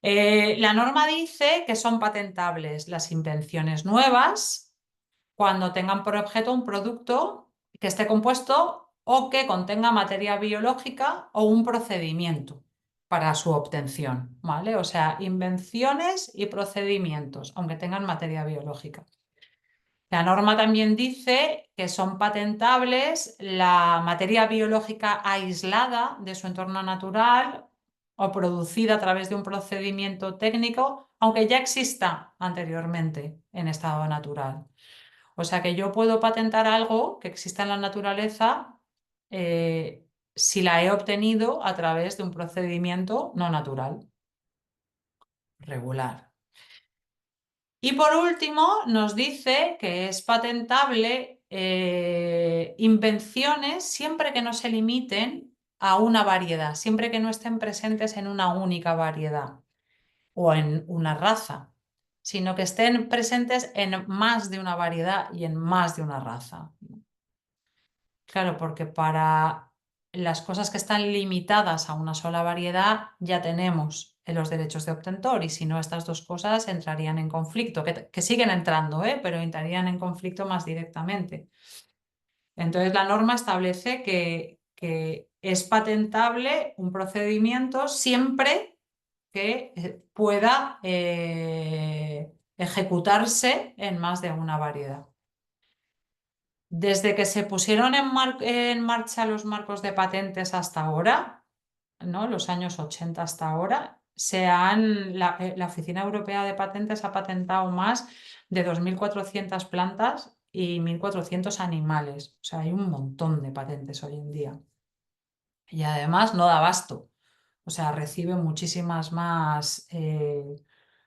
Speaker 2: La norma dice que son patentables las invenciones nuevas cuando tengan por objeto un producto que esté compuesto o que contenga materia biológica o un procedimiento para su obtención, ¿vale? O sea, invenciones y procedimientos, aunque tengan materia biológica. La norma también dice que son patentables la materia biológica aislada de su entorno natural o producida a través de un procedimiento técnico, aunque ya exista anteriormente en estado natural. O sea que yo puedo patentar algo que exista en la naturaleza si la he obtenido a través de un procedimiento no natural, regular. Y por último, nos dice que es patentable invenciones siempre que no se limiten a una variedad, siempre que no estén presentes en una única variedad o en una raza, sino que estén presentes en más de una variedad y en más de una raza. Claro, porque para las cosas que están limitadas a una sola variedad ya tenemos los derechos de obtentor y si no, estas dos cosas entrarían en conflicto, que siguen entrando, pero entrarían en conflicto más directamente. Entonces la norma establece que es patentable un procedimiento siempre que pueda ejecutarse en más de una variedad. Desde que se pusieron en marcha los marcos de patentes hasta ahora, ¿no? Los años 80 hasta ahora, la Oficina Europea de Patentes ha patentado más de 2.400 plantas y 1.400 animales. O sea, hay un montón de patentes hoy en día. Y además no da abasto. O sea, recibe muchísimas más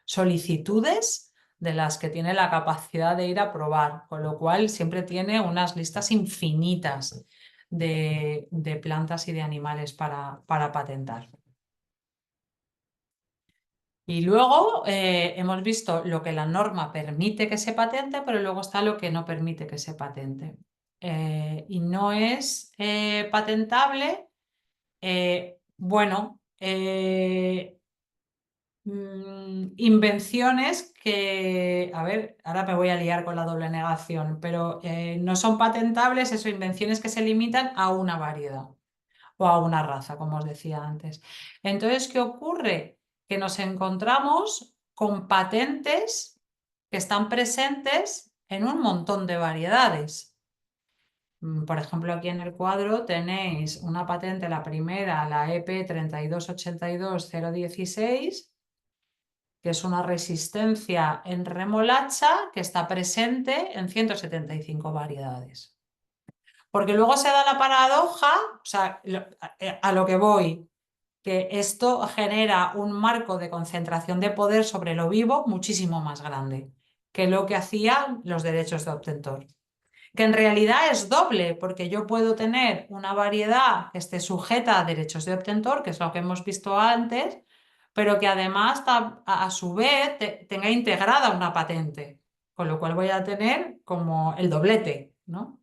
Speaker 2: solicitudes de las que tiene la capacidad de ir a probar, con lo cual siempre tiene unas listas infinitas de plantas y de animales para patentar. Y luego hemos visto lo que la norma permite que se patente, pero luego está lo que no permite que se patente. Y no es patentable bueno, invenciones que, a ver, ahora me voy a liar con la doble negación, pero no son patentables, eso, invenciones que se limitan a una variedad o a una raza, como os decía antes. Entonces, ¿qué ocurre? Que nos encontramos con patentes que están presentes en un montón de variedades. Por ejemplo, aquí en el cuadro tenéis una patente, la primera, la EP 3282016, que es una resistencia en remolacha que está presente en 175 variedades. Porque luego se da la paradoja, o sea, a lo que voy, que esto genera un marco de concentración de poder sobre lo vivo muchísimo más grande que lo que hacían los derechos de obtentor. Que en realidad es doble, porque yo puedo tener una variedad que esté sujeta a derechos de obtentor, que es lo que hemos visto antes, pero que además a su vez tenga integrada una patente, con lo cual voy a tener como el doblete, ¿no?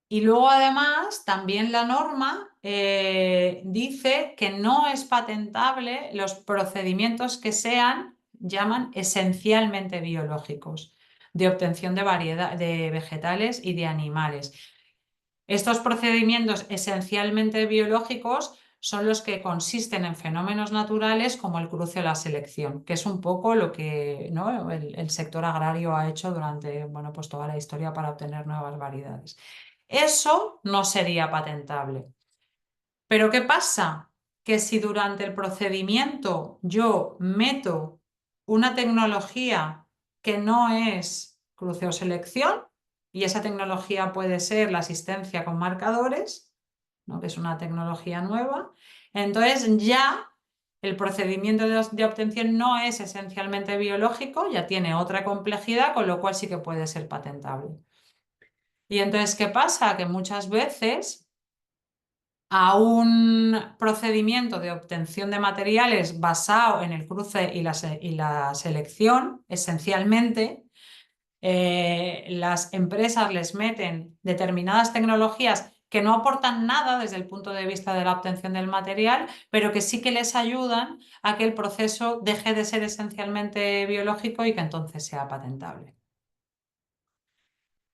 Speaker 2: Y luego además también la norma dice que no es patentable los procedimientos que llaman esencialmente biológicos, de obtención de variedad de vegetales y de animales. Estos procedimientos esencialmente biológicos son los que consisten en fenómenos naturales como el cruce o la selección, que es un poco lo que, ¿no?, el sector agrario ha hecho durante, bueno, pues toda la historia para obtener nuevas variedades. Eso no sería patentable. Pero ¿qué pasa? Que si durante el procedimiento yo meto una tecnología que no es cruce o selección, y esa tecnología puede ser la asistencia con marcadores, ¿no?, que es una tecnología nueva, entonces ya el procedimiento de obtención no es esencialmente biológico, ya tiene otra complejidad, con lo cual sí que puede ser patentable. Y entonces, ¿qué pasa? Que muchas veces a un procedimiento de obtención de materiales basado en el cruce y la selección, esencialmente, las empresas les meten determinadas tecnologías que no aportan nada desde el punto de vista de la obtención del material, pero que sí que les ayudan a que el proceso deje de ser esencialmente biológico y que entonces sea patentable.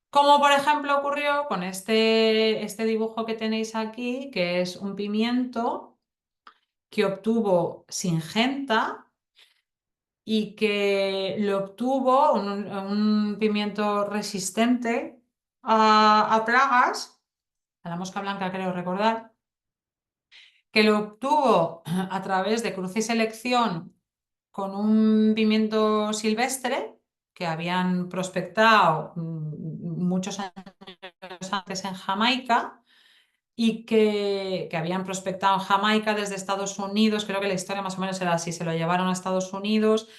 Speaker 2: Como por ejemplo ocurrió con este dibujo que tenéis aquí, que es un pimiento que obtuvo Syngenta y que lo obtuvo un pimiento resistente a plagas, a la mosca blanca creo recordar, que lo obtuvo a través de cruce y selección con un pimiento silvestre que habían prospectado muchos años antes en Jamaica y que habían prospectado en Jamaica desde Estados Unidos. Creo que la historia más o menos era así, se lo llevaron a Estados Unidos,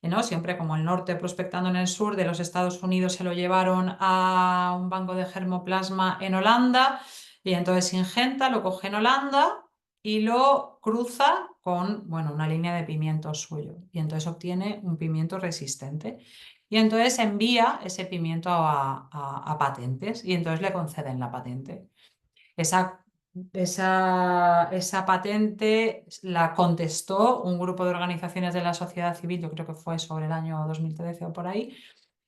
Speaker 2: ¿no? Siempre como el norte prospectando en el sur, de los Estados Unidos se lo llevaron a un banco de germoplasma en Holanda y entonces Syngenta lo coge en Holanda y lo cruza con, bueno, una línea de pimiento suyo y entonces obtiene un pimiento resistente. Y entonces envía ese pimiento a patentes y entonces le conceden la patente. Esa patente la contestó un grupo de organizaciones de la sociedad civil, yo creo que fue sobre el año 2013 o por ahí,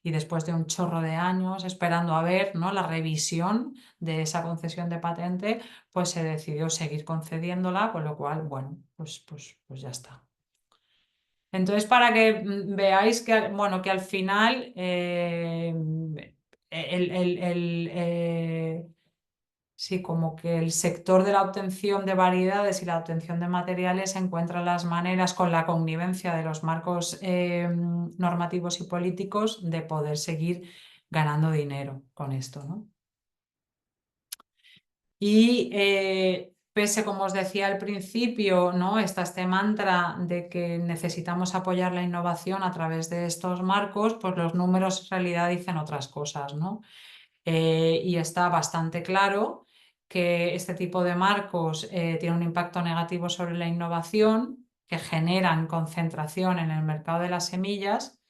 Speaker 2: y después de un chorro de años esperando a ver, ¿no?, la revisión de esa concesión de patente, pues se decidió seguir concediéndola, con lo cual, bueno, pues ya está. Entonces, para que veáis que, bueno, que al final sí, como que el sector de la obtención de variedades y la obtención de materiales encuentra las maneras, con la connivencia de los marcos normativos y políticos, de poder seguir ganando dinero con esto, ¿no? Y pese, como os decía al principio, ¿no?, está este mantra de que necesitamos apoyar la innovación a través de estos marcos, pues los números en realidad dicen otras cosas, ¿no? Y está bastante claro que este tipo de marcos tiene un impacto negativo sobre la innovación, que generan concentración en el mercado de las semillas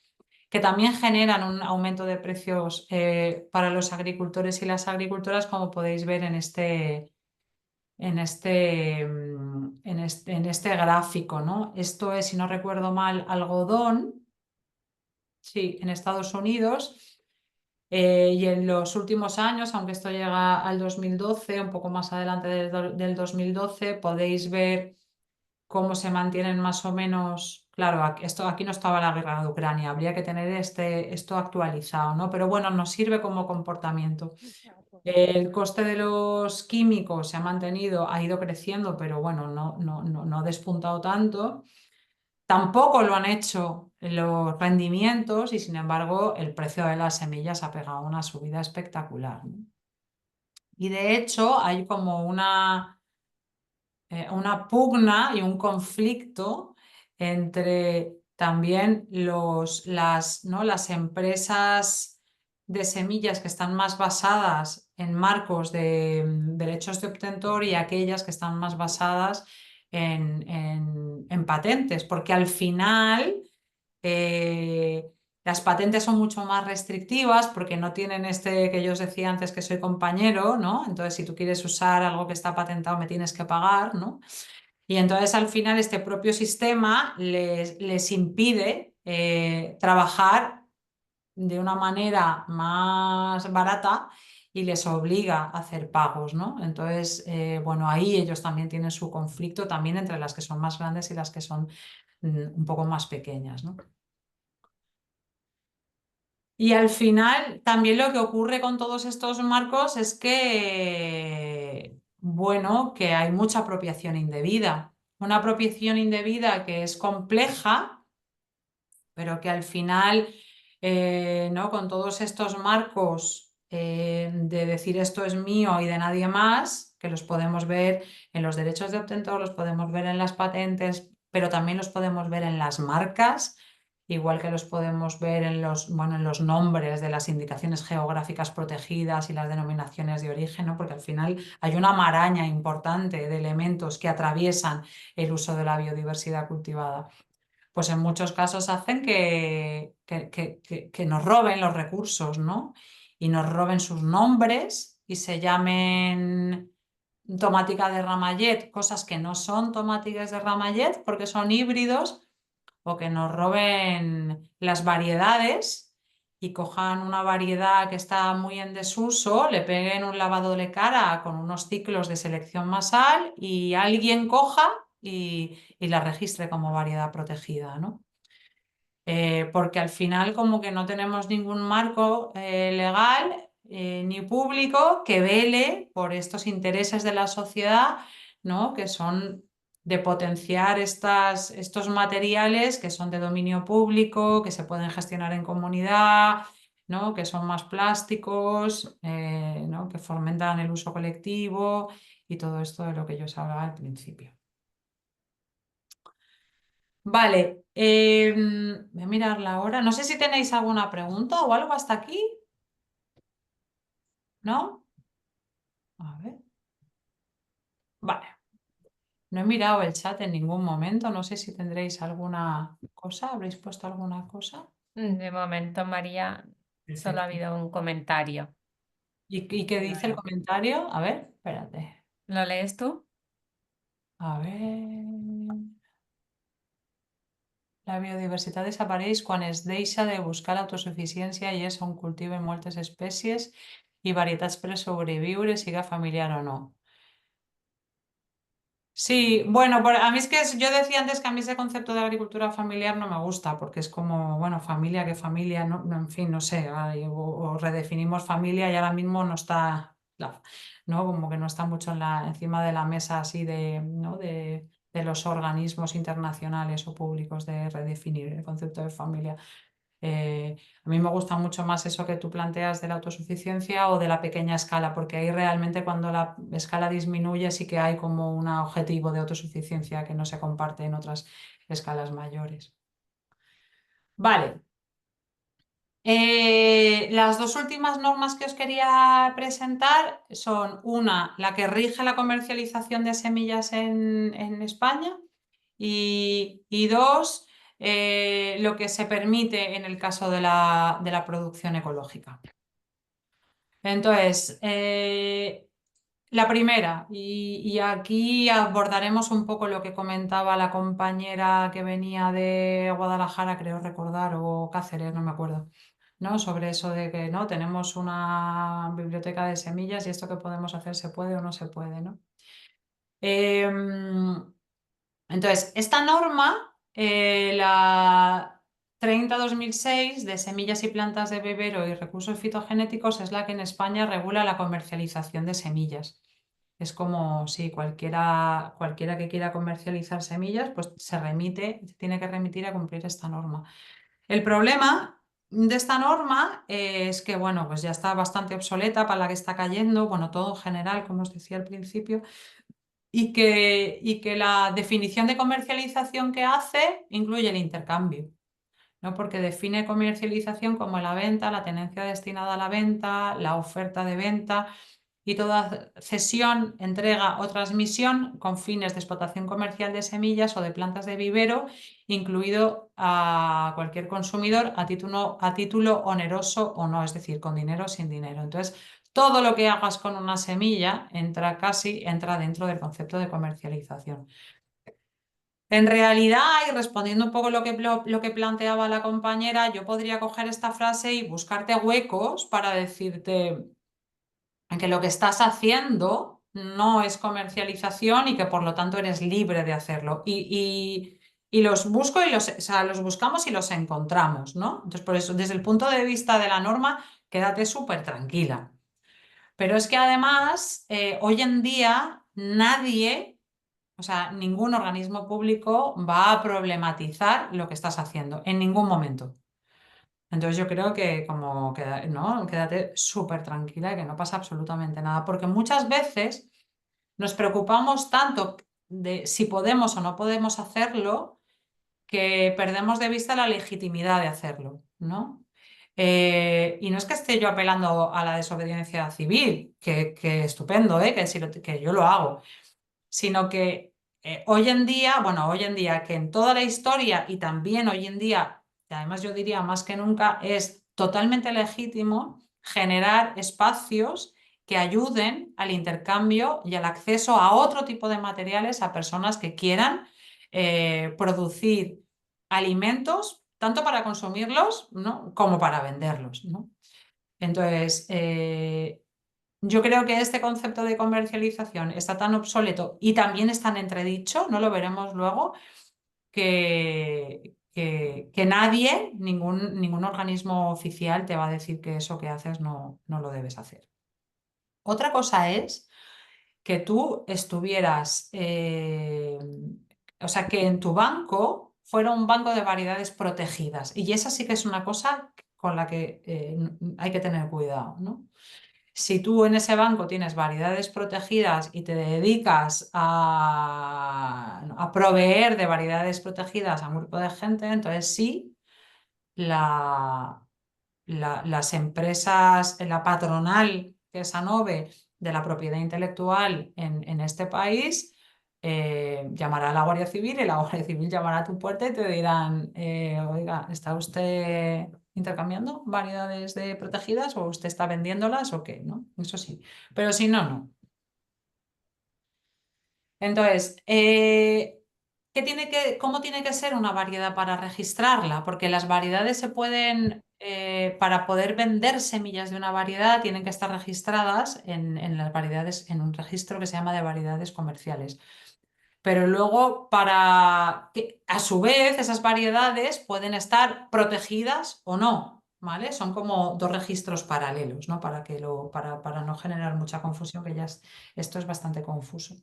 Speaker 2: que también generan un aumento de precios para los agricultores y las agricultoras, como podéis ver en este gráfico, ¿no? Esto es, si no recuerdo mal, algodón, sí, en Estados Unidos. Y en los últimos años, aunque esto llega al 2012, un poco más adelante del 2012, podéis ver cómo se mantienen más o menos. Claro, aquí no estaba la guerra de Ucrania, habría que tener esto actualizado, ¿no? Pero bueno, nos sirve como comportamiento. El coste de los químicos se ha mantenido, ha ido creciendo, pero bueno, no ha despuntado tanto. Tampoco lo han hecho los rendimientos y sin embargo el precio de las semillas ha pegado una subida espectacular, ¿no? Y de hecho hay como una pugna y un conflicto entre también las empresas de semillas que están más basadas en marcos de derechos de obtentor y aquellas que están más basadas en patentes, porque al final las patentes son mucho más restrictivas porque no tienen que yo os decía antes que soy compañero, ¿no? Entonces, si tú quieres usar algo que está patentado, me tienes que pagar, ¿no? Y entonces, al final, este propio sistema les impide trabajar de una manera más barata y les obliga a hacer pagos, ¿no? Entonces, bueno, ahí ellos también tienen su conflicto, también entre las que son más grandes y las que son un poco más pequeñas, ¿no? Y al final, también lo que ocurre con todos estos marcos es que, bueno, que hay mucha apropiación indebida. Una apropiación indebida que es compleja, pero que al final, ¿no? Con todos estos marcos de decir esto es mío y de nadie más, que los podemos ver en los derechos de obtentor, los podemos ver en las patentes, pero también los podemos ver en las marcas, igual que los podemos ver en los nombres de las indicaciones geográficas protegidas y las denominaciones de origen, ¿no? Porque al final hay una maraña importante de elementos que atraviesan el uso de la biodiversidad cultivada. Pues en muchos casos hacen que nos roben los recursos, ¿no? Y nos roben sus nombres y se llamen tomática de Ramallet, cosas que no son tomáticas de Ramallet porque son híbridos, o que nos roben las variedades y cojan una variedad que está muy en desuso, le peguen un lavado de cara con unos ciclos de selección masal y alguien coja y la registre como variedad protegida, ¿no? Porque al final como que no tenemos ningún marco legal ni público que vele por estos intereses de la sociedad, ¿no? Que son de potenciar estos materiales que son de dominio público, que se pueden gestionar en comunidad, ¿no? Que son más plásticos, ¿no? Que fomentan el uso colectivo y todo esto de lo que yo os hablaba al principio. Vale, voy a mirar la hora. No sé si tenéis alguna pregunta o algo hasta aquí. ¿No? A ver. Vale. No he mirado el chat en ningún momento. No sé si tendréis alguna cosa. ¿Habréis puesto alguna cosa?
Speaker 1: De momento, María, solo ha habido un comentario.
Speaker 2: ¿Y qué dice el comentario? A ver, espérate.
Speaker 1: ¿Lo lees tú?
Speaker 2: A ver. La biodiversitat desapareix quan es deixa de buscar l'autosuficiència i és on cultiven moltes espècies i varietats per sobreviure, siga familiar o no. Sí, bueno, a mí es que yo decía antes que a mí ese concepto de agricultura familiar no me gusta, porque es como, bueno, familia, que familia, no, en fin, no sé, o redefinimos familia y ahora mismo no está, ¿no? Como que no está mucho encima de la mesa así ¿no? de los organismos internacionales o públicos de redefinir el concepto de familia. A mí me gusta mucho más eso que tú planteas de la autosuficiencia o de la pequeña escala, porque ahí realmente cuando la escala disminuye sí que hay como un objetivo de autosuficiencia que no se comparte en otras escalas mayores. Vale. Las dos últimas normas que os quería presentar son una, la que rige la comercialización de semillas en España y dos, lo que se permite en el caso de la producción ecológica. Entonces, la primera, y aquí abordaremos un poco lo que comentaba la compañera que venía de Guadalajara, creo recordar, o Cáceres, no me acuerdo, ¿no? Sobre eso de que no tenemos una biblioteca de semillas y esto que podemos hacer se puede o no se puede, ¿no? Entonces, esta norma, la 30/2006 de semillas y plantas de vivero y recursos fitogenéticos, es la que en España regula la comercialización de semillas. Es como si cualquiera que quiera comercializar semillas, pues tiene que remitir a cumplir esta norma. El problema de esta norma es que, bueno, pues ya está bastante obsoleta para la que está cayendo, bueno, todo en general, como os decía al principio, y que la definición de comercialización que hace incluye el intercambio, ¿no? Porque define comercialización como la venta, la tenencia destinada a la venta, la oferta de venta y toda cesión, entrega o transmisión con fines de explotación comercial de semillas o de plantas de vivero, incluido a cualquier consumidor a título oneroso o no, es decir, con dinero o sin dinero. Entonces, todo lo que hagas con una semilla entra dentro del concepto de comercialización. En realidad, y respondiendo un poco lo que planteaba la compañera, yo podría coger esta frase y buscarte huecos para decirte que lo que estás haciendo no es comercialización y que por lo tanto eres libre de hacerlo. Y los busco o sea, los buscamos y los encontramos, ¿no? Entonces, por eso, desde el punto de vista de la norma, quédate súper tranquila. Pero es que además, hoy en día, nadie, o sea, ningún organismo público va a problematizar lo que estás haciendo en ningún momento. Entonces yo creo que ¿no? Quédate súper tranquila y que no pasa absolutamente nada, porque muchas veces nos preocupamos tanto de si podemos o no podemos hacerlo que perdemos de vista la legitimidad de hacerlo, ¿no? Y no es que esté yo apelando a la desobediencia civil, que estupendo, que yo lo hago, sino que hoy en día, que en toda la historia y también hoy en día, y además yo diría más que nunca, es totalmente legítimo generar espacios que ayuden al intercambio y al acceso a otro tipo de materiales a personas que quieran producir alimentos, tanto para consumirlos, ¿no? como para venderlos, ¿no? Entonces, yo creo que este concepto de comercialización está tan obsoleto y también es tan entredicho, no lo veremos luego, que nadie, ningún organismo oficial te va a decir que eso que haces no lo debes hacer. Otra cosa es que tú estuvieras, o sea, que en tu banco fuera un banco de variedades protegidas. Y esa sí que es una cosa con la que hay que tener cuidado, ¿no? Si tú en ese banco tienes variedades protegidas y te dedicas a proveer de variedades protegidas a un grupo de gente, entonces sí, las empresas, la patronal, que es ANOVE, de la propiedad intelectual en este país, llamará a la Guardia Civil y la Guardia Civil llamará a tu puerta y te dirán, oiga, ¿está usted intercambiando variedades protegidas o usted está vendiéndolas o qué? ¿No? Eso sí, pero si no, no. Entonces, ¿cómo tiene que ser una variedad para registrarla? Porque las variedades se pueden, para poder vender semillas de una variedad, tienen que estar registradas en las variedades, en un registro que se llama de variedades comerciales. Pero luego, a su vez, esas variedades pueden estar protegidas o no, ¿vale? Son como dos registros paralelos, ¿no? Para no generar mucha confusión, que esto es bastante confuso.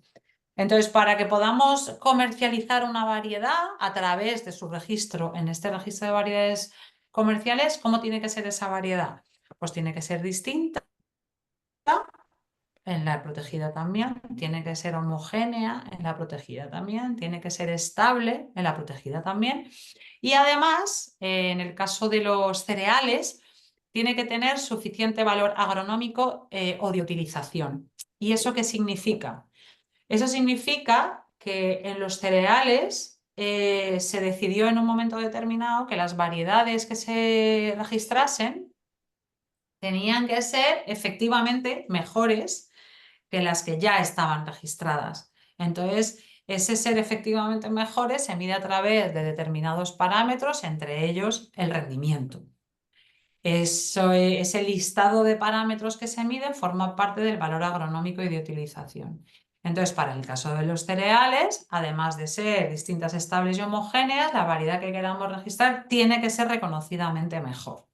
Speaker 2: Entonces, para que podamos comercializar una variedad a través de su registro, en este registro de variedades comerciales, ¿cómo tiene que ser esa variedad? Pues tiene que ser distinta en la protegida también, tiene que ser homogénea en la protegida también, tiene que ser estable en la protegida también. Y además, en el caso de los cereales, tiene que tener suficiente valor agronómico o de utilización. ¿Y eso qué significa? Eso significa que en los cereales se decidió en un momento determinado que las variedades que se registrasen tenían que ser efectivamente mejores que las que ya estaban registradas. Entonces, ese ser efectivamente mejores se mide a través de determinados parámetros, entre ellos el rendimiento. Ese listado de parámetros que se miden forma parte del valor agronómico y de utilización. Entonces, para el caso de los cereales, además de ser distintas, estables y homogéneas, la variedad que queramos registrar tiene que ser reconocidamente mejor.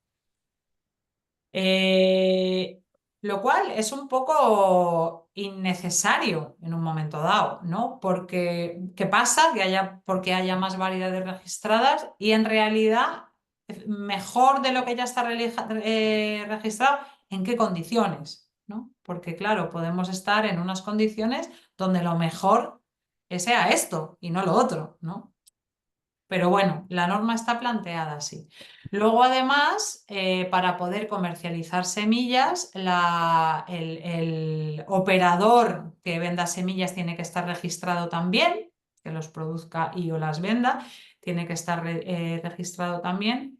Speaker 2: Lo cual es un poco innecesario en un momento dado, ¿no? Porque, ¿qué pasa? Porque haya más variedades registradas y en realidad mejor de lo que ya está registrado, ¿en qué condiciones? ¿No? Porque claro, podemos estar en unas condiciones donde lo mejor sea esto y no lo otro, ¿no? Pero bueno, la norma está planteada así. Luego, además, para poder comercializar semillas, el operador que venda semillas tiene que estar registrado también, que los produzca y o las venda, tiene que estar registrado también.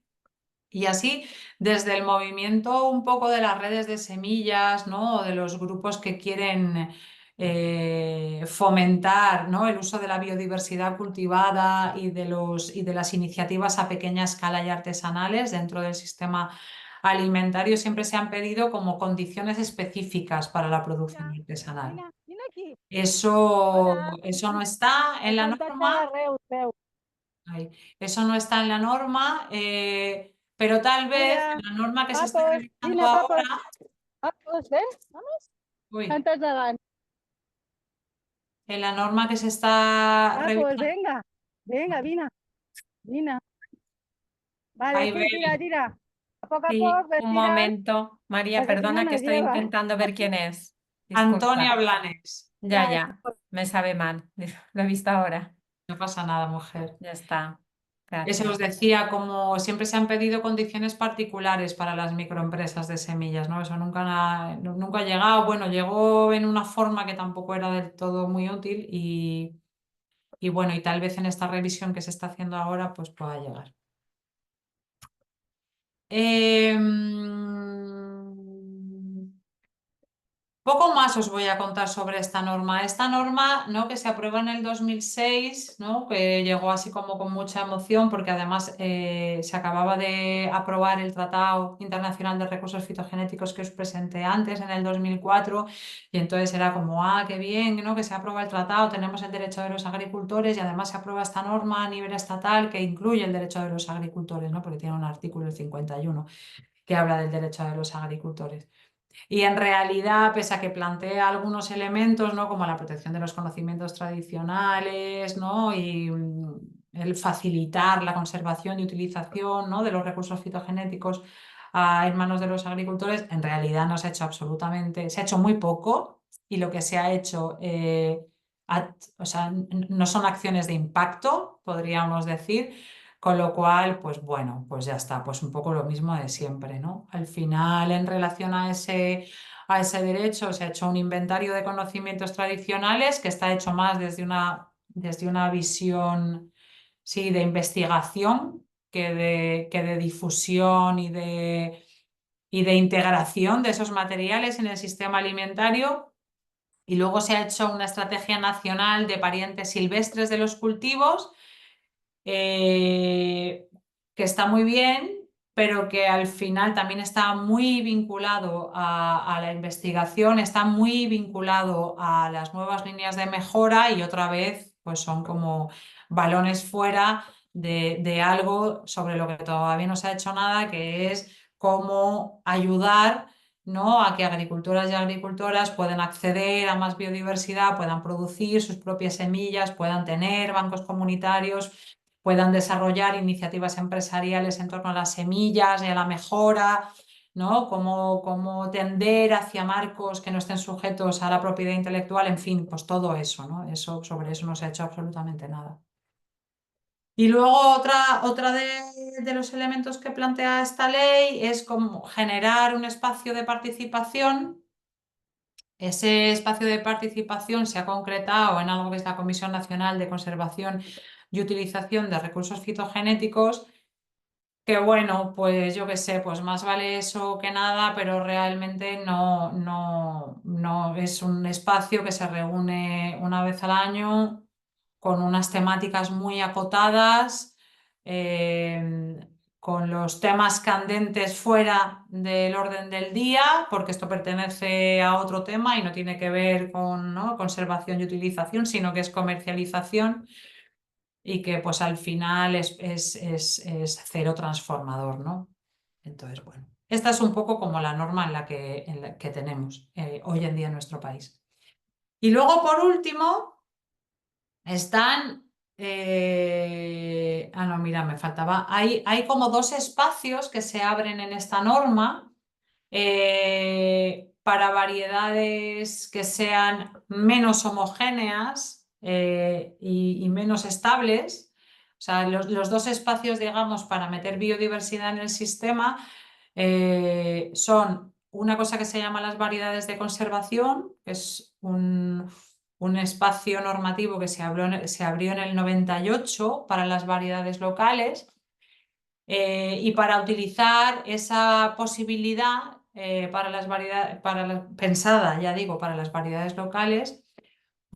Speaker 2: Y así, desde el movimiento un poco de las redes de semillas, ¿no? O de los grupos que quieren fomentar, ¿no? El uso de la biodiversidad cultivada y de las iniciativas a pequeña escala y artesanales dentro del sistema alimentario, siempre se han pedido como condiciones específicas para la producción artesanal.
Speaker 7: Vine aquí.
Speaker 2: Eso
Speaker 7: Hola.
Speaker 2: no está en la
Speaker 7: Contacte
Speaker 2: norma.
Speaker 7: Reus, Reus.
Speaker 2: Eso no está en la norma, pero tal vez
Speaker 7: Mira,
Speaker 2: en la norma que se está
Speaker 7: Papos,
Speaker 2: realizando
Speaker 7: vine,
Speaker 2: ahora,
Speaker 7: Papos. Papos, ven, vamos.
Speaker 2: uy,
Speaker 7: Antes davant.
Speaker 2: en la norma que se está
Speaker 7: Papos,
Speaker 2: revisando,
Speaker 7: venga. Venga, vine. Vine. Vale,
Speaker 2: ahí
Speaker 7: sí, tira,
Speaker 2: ve,
Speaker 7: tira. A poc a
Speaker 1: Sí,
Speaker 7: poc, ves
Speaker 1: un
Speaker 7: tirant,
Speaker 1: momento. María,
Speaker 7: perquè si no,
Speaker 1: perdona
Speaker 7: no
Speaker 1: que
Speaker 7: es
Speaker 1: estoy
Speaker 7: lleva.
Speaker 1: intentando ver quién es.
Speaker 2: Antonia
Speaker 1: Disculpa.
Speaker 2: Blanes.
Speaker 1: Ya,
Speaker 7: Ya,
Speaker 1: ya, me sabe mal. Lo he visto ahora.
Speaker 2: No pasa nada, mujer.
Speaker 1: Ya está.
Speaker 2: Eso os
Speaker 1: Gracias.
Speaker 2: decía, como siempre se han pedido condiciones particulares para las microempresas de semillas, ¿no? Eso nunca ha llegado. Bueno, llegó en una forma que tampoco era del todo muy útil y bueno, y tal vez en esta revisión que se está haciendo ahora, pues pueda llegar. Poco más os voy a contar sobre esta norma. Esta norma, ¿no? Que se aprueba en el 2006, ¿no? Que llegó así como con mucha emoción porque además se acababa de aprobar el Tratado Internacional de Recursos Fitogenéticos que os presenté antes, en el 2004, y entonces era como, qué bien, ¿no? Que se aprueba el tratado, tenemos el derecho de los agricultores y además se aprueba esta norma a nivel estatal que incluye el derecho de los agricultores, ¿no? Porque tiene un artículo, el 51, que habla del derecho de los agricultores. Y en realidad, pese a que plantea algunos elementos, ¿no? Como la protección de los conocimientos tradicionales, ¿no? Y el facilitar la conservación y utilización, ¿no? De los recursos fitogenéticos en manos de los agricultores, en realidad no se ha hecho absolutamente, se ha hecho muy poco y lo que se ha hecho, o sea, no son acciones de impacto, podríamos decir. Con lo cual, pues bueno, pues ya está, pues un poco lo mismo de siempre, ¿no? Al final, en relación a ese derecho, se ha hecho un inventario de conocimientos tradicionales que está hecho más desde una visión, sí, de investigación que de difusión y de integración de esos materiales en el sistema alimentario. Y luego se ha hecho una estrategia nacional de parientes silvestres de los cultivos que está muy bien, pero que al final también está muy vinculado a la investigación, está muy vinculado a las nuevas líneas de mejora y otra vez pues son como balones fuera de algo sobre lo que todavía no se ha hecho nada, que es cómo ayudar, ¿no? A que agricultoras y agricultoras puedan acceder a más biodiversidad, puedan producir sus propias semillas, puedan tener bancos comunitarios, puedan desarrollar iniciativas empresariales en torno a las semillas y a la mejora, ¿no? Cómo tender hacia marcos que no estén sujetos a la propiedad intelectual, en fin, pues todo eso, ¿no? Sobre eso no se ha hecho absolutamente nada. Y luego otra de los elementos que plantea esta ley es como generar un espacio de participación. Ese espacio de participación se ha concretado en algo que es la Comisión Nacional de Conservación y utilización de recursos fitogenéticos, que bueno, pues yo qué sé, pues más vale eso que nada, pero realmente no es un espacio que se reúne una vez al año con unas temáticas muy acotadas, con los temas candentes fuera del orden del día, porque esto pertenece a otro tema y no tiene que ver con, ¿no?, conservación y utilización, sino que es comercialización y que pues al final es cero transformador, ¿no? Entonces, bueno, esta es un poco como la norma en la que tenemos hoy en día en nuestro país. Y luego, por último, están... no, mira, me faltaba. Hay como dos espacios que se abren en esta norma para variedades que sean menos homogéneas y menos estables. O sea, los dos espacios, digamos, para meter biodiversidad en el sistema son una cosa que se llama las variedades de conservación, que es un espacio normativo que se abrió en el 98 para las variedades locales. Y para utilizar esa posibilidad para las variedades, pensada, ya digo, para las variedades locales,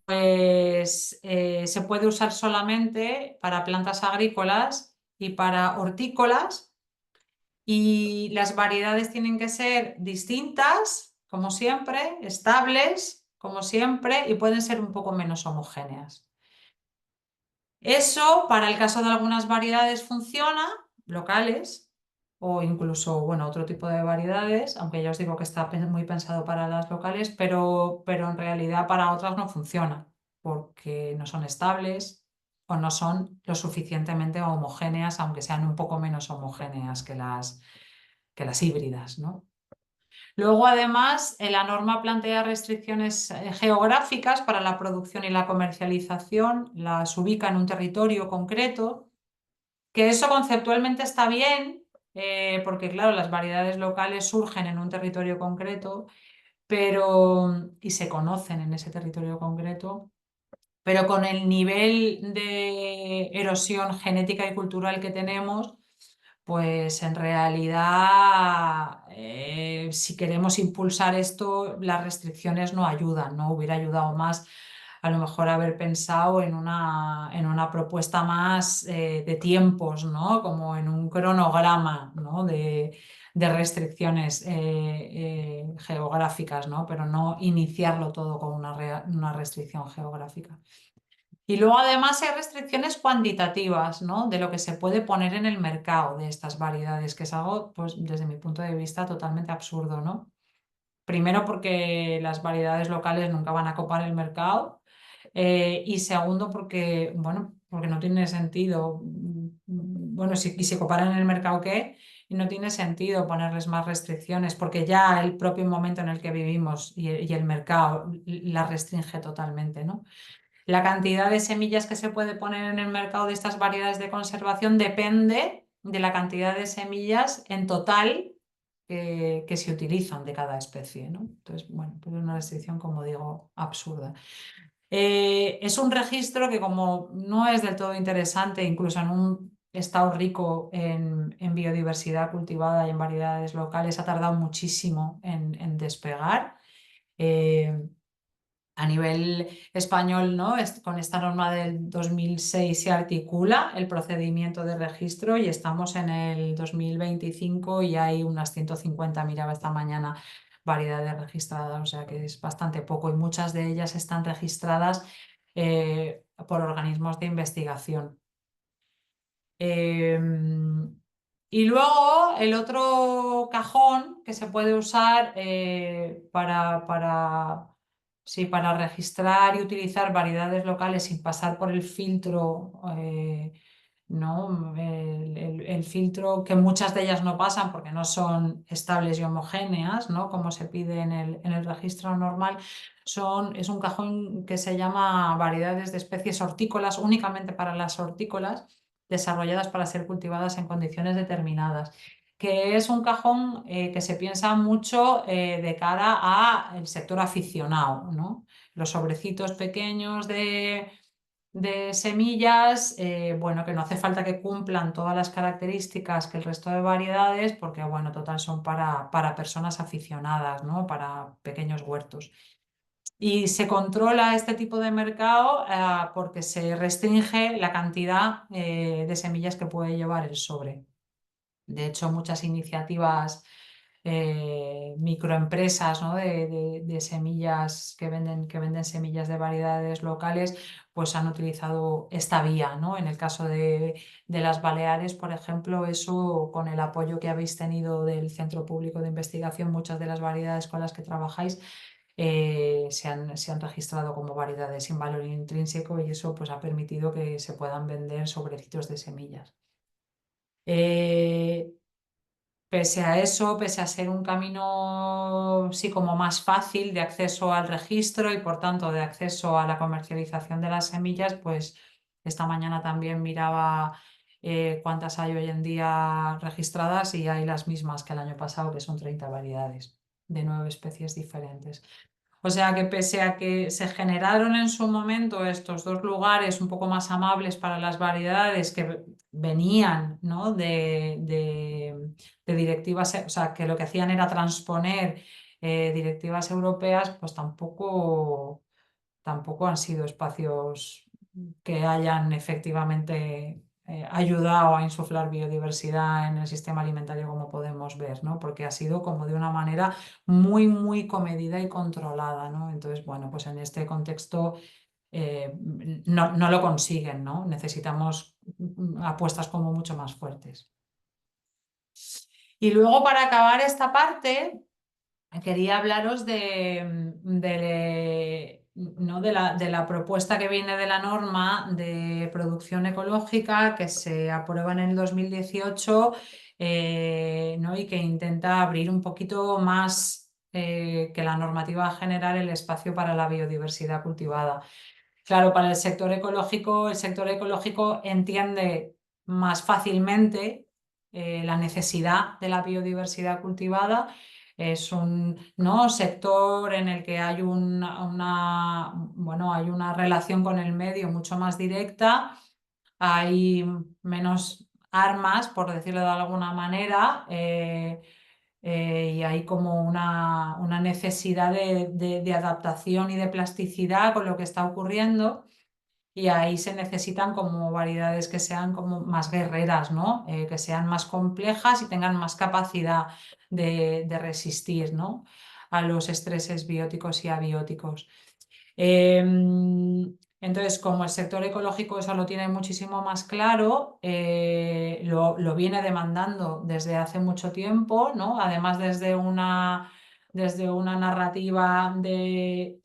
Speaker 2: pues se puede usar solamente para plantas agrícolas y para hortícolas, y las variedades tienen que ser distintas, como siempre, estables, como siempre, y pueden ser un poco menos homogéneas. Eso, para el caso de algunas variedades, funciona, locales, o incluso, bueno, otro tipo de variedades, aunque ya os digo que está muy pensado para las locales, pero en realidad para otras no funciona, porque no son estables o no son lo suficientemente homogéneas, aunque sean un poco menos homogéneas que las híbridas, ¿no? Luego, además, la norma plantea restricciones geográficas para la producción y la comercialización, las ubica en un territorio concreto, que eso conceptualmente está bien, porque claro, las variedades locales surgen en un territorio concreto, y se conocen en ese territorio concreto, pero con el nivel de erosión genética y cultural que tenemos, pues en realidad, si queremos impulsar esto, las restricciones no ayudan, ¿no? Hubiera ayudado más a lo mejor haber pensado en una propuesta más de tiempos, ¿no? Como en un cronograma, ¿no?, de restricciones geográficas, ¿no? Pero no iniciarlo todo con una restricción geográfica. Y luego además hay restricciones cuantitativas, ¿no?, de lo que se puede poner en el mercado de estas variedades, que es algo, pues, desde mi punto de vista, totalmente absurdo, ¿no? Primero, porque las variedades locales nunca van a copar el mercado, y segundo, porque, bueno, porque no tiene sentido. Bueno, si coparan en el mercado, ¿qué? Y no tiene sentido ponerles más restricciones, porque ya el propio momento en el que vivimos y el mercado las restringe totalmente, ¿no? La cantidad de semillas que se puede poner en el mercado de estas variedades de conservación depende de la cantidad de semillas en total que se utilizan de cada especie, ¿no? Entonces, bueno, pues es una restricción, como digo, absurda. Es un registro que, como no es del todo interesante, incluso en un estado rico en biodiversidad cultivada y en variedades locales, ha tardado muchísimo en despegar. A nivel español, ¿no?, con esta norma del 2006 se articula el procedimiento de registro y estamos en el 2025 y hay unas 150, miraba esta mañana, variedades registradas, o sea que es bastante poco, y muchas de ellas están registradas por organismos de investigación. Y luego el otro cajón que se puede usar para registrar y utilizar variedades locales sin pasar por el filtro, ¿no?, el filtro, que muchas de ellas no pasan porque no son estables y homogéneas, ¿no?, como se pide en el registro normal, es un cajón que se llama variedades de especies hortícolas, únicamente para las hortícolas, desarrolladas para ser cultivadas en condiciones determinadas, que es un cajón que se piensa mucho de cara al sector aficionado, ¿no? Los sobrecitos pequeños de de semillas, bueno, que no hace falta que cumplan todas las características que el resto de variedades, porque, bueno, total son para personas aficionadas, ¿no? Para pequeños huertos. Y se controla este tipo de mercado porque se restringe la cantidad de semillas que puede llevar el sobre. De hecho, muchas iniciativas, microempresas, ¿no? de semillas que venden semillas de variedades locales, pues han utilizado esta vía, ¿no? En el caso de las Baleares, por ejemplo, eso con el apoyo que habéis tenido del Centro Público de Investigación, muchas de las variedades con las que trabajáis se han registrado como variedades sin valor intrínseco y eso pues ha permitido que se puedan vender sobrecitos de semillas. Pese a eso, pese a ser un camino sí como más fácil de acceso al registro y por tanto de acceso a la comercialización de las semillas, pues esta mañana también miraba cuántas hay hoy en día registradas y hay las mismas que el año pasado, que son 30 variedades de 9 especies diferentes. O sea que pese a que se generaron en su momento estos dos lugares un poco más amables para las variedades que venían, ¿no? de directivas, o sea, que lo que hacían era transponer directivas europeas, pues tampoco han sido espacios que hayan efectivamente ayudado a insuflar biodiversidad en el sistema alimentario como podemos ver, ¿no? Porque ha sido como de una manera muy, muy comedida y controlada, ¿no? Entonces, bueno, pues en este contexto no lo consiguen, ¿no? Necesitamos apuestas como mucho más fuertes. Y luego, para acabar esta parte, quería hablaros ¿no? de la propuesta que viene de la norma de producción ecológica que se aprueba en el 2018 ¿no? y que intenta abrir un poquito más que la normativa general el espacio para la biodiversidad cultivada. Claro, para el sector ecológico entiende más fácilmente la necesidad de la biodiversidad cultivada. Es un sector en el que hay hay una relación con el medio mucho más directa, hay menos armas, por decirlo de alguna manera, y hay como una necesidad de adaptación y de plasticidad con lo que está ocurriendo. Y ahí se necesitan como variedades que sean como más guerreras, ¿no? Que sean más complejas y tengan más capacidad de resistir, ¿no? a los estreses bióticos y abióticos. Entonces, como el sector ecológico eso lo tiene muchísimo más claro, lo viene demandando desde hace mucho tiempo, ¿no? Además desde una narrativa de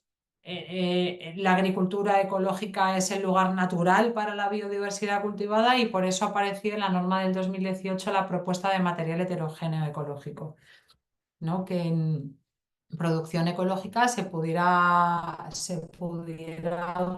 Speaker 2: la agricultura ecológica es el lugar natural para la biodiversidad cultivada y por eso apareció en la norma del 2018 la propuesta de material heterogéneo ecológico, ¿no? Que en producción ecológica se pudiera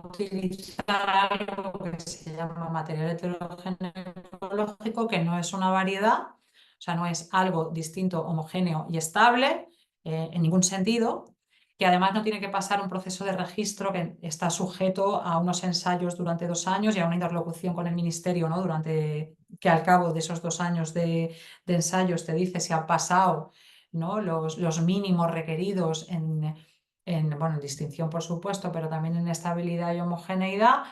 Speaker 2: utilizar algo que se llama material heterogéneo ecológico, que no es una variedad, o sea, no es algo distinto, homogéneo y estable en ningún sentido, que además no tiene que pasar un proceso de registro que está sujeto a unos ensayos durante 2 años y a una interlocución con el ministerio, ¿no? Que al cabo de esos 2 años de ensayos te dice si ha pasado, ¿no? los mínimos requeridos en distinción, por supuesto, pero también en estabilidad y homogeneidad.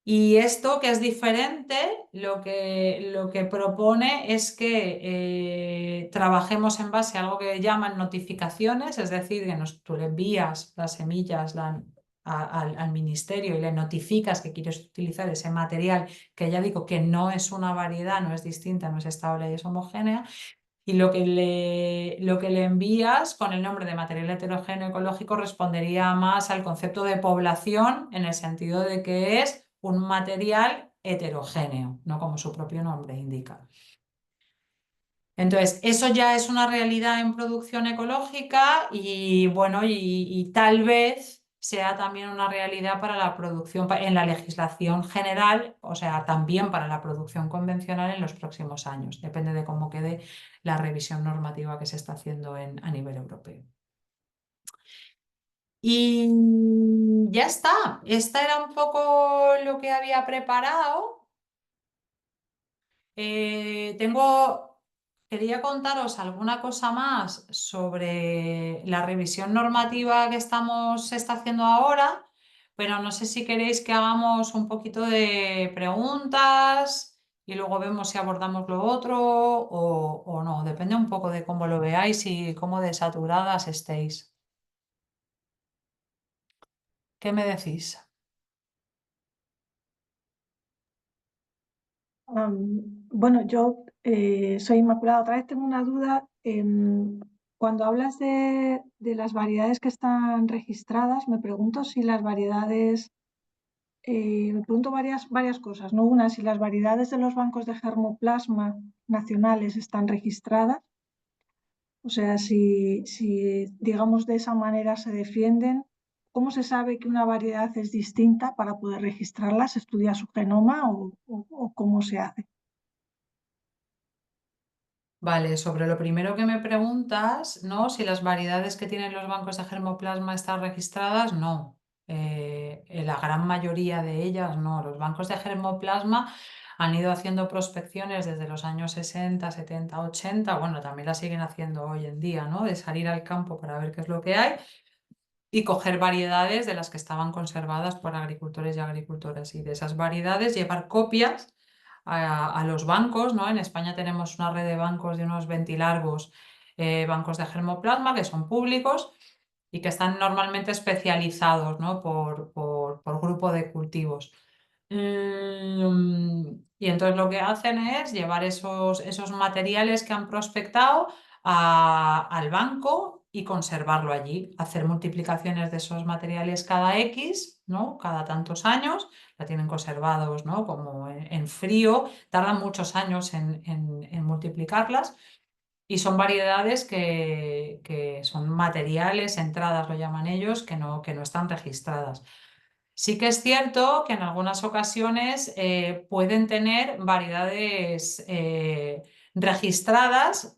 Speaker 2: Y esto, que es diferente, lo que propone es que trabajemos en base a algo que llaman notificaciones, es decir, que tú le envías las semillas al ministerio y le notificas que quieres utilizar ese material, que ya digo que no es una variedad, no es distinta, no es estable y es homogénea. Y lo que le envías con el nombre de material heterogéneo ecológico respondería más al concepto de población en el sentido de que es un material heterogéneo, no como su propio nombre indica. Entonces, eso ya es una realidad en producción ecológica y bueno, y tal vez sea también una realidad para la producción en la legislación general, o sea, también para la producción convencional en los próximos años. Depende de cómo quede la revisión normativa que se está haciendo a nivel europeo. Y Ya está. Esta era un poco lo que había preparado. Quería contaros alguna cosa más sobre la revisión normativa que se está haciendo ahora, pero no sé si queréis que hagamos un poquito de preguntas y luego vemos si abordamos lo otro o no. Depende un poco de cómo lo veáis y cómo de saturadas estéis. ¿Qué me decís?
Speaker 3: Bueno, yo soy Inmaculada. Otra vez tengo una duda. Cuando hablas de las variedades que están registradas, me pregunto si las variedades, me pregunto varias cosas, ¿no? Una, si las variedades de los bancos de germoplasma nacionales están registradas, o sea, si digamos de esa manera se defienden, ¿cómo se sabe que una variedad es distinta para poder registrarla? ¿Se estudia su genoma o cómo se hace?
Speaker 2: Vale, sobre lo primero que me preguntas, ¿no? Si las variedades que tienen los bancos de germoplasma están registradas, no. En la gran mayoría de ellas no. Los bancos de germoplasma han ido haciendo prospecciones desde los años 60, 70, 80, bueno, también las siguen haciendo hoy en día, ¿no? De salir al campo para ver qué es lo que hay y coger variedades de las que estaban conservadas por agricultores y agricultoras y de esas variedades llevar copias a los bancos, ¿no? En España tenemos una red de bancos de unos 20 largos bancos de germoplasma que son públicos y que están normalmente especializados, ¿no? por grupo de cultivos. Y entonces lo que hacen es llevar esos materiales que han prospectado al banco y conservarlo allí, hacer multiplicaciones de esos materiales cada X, ¿no? Cada tantos años, la tienen conservados, ¿no? Como en frío, tardan muchos años en multiplicarlas y son variedades que son materiales, entradas lo llaman ellos, que no están registradas. Sí que es cierto que en algunas ocasiones pueden tener variedades registradas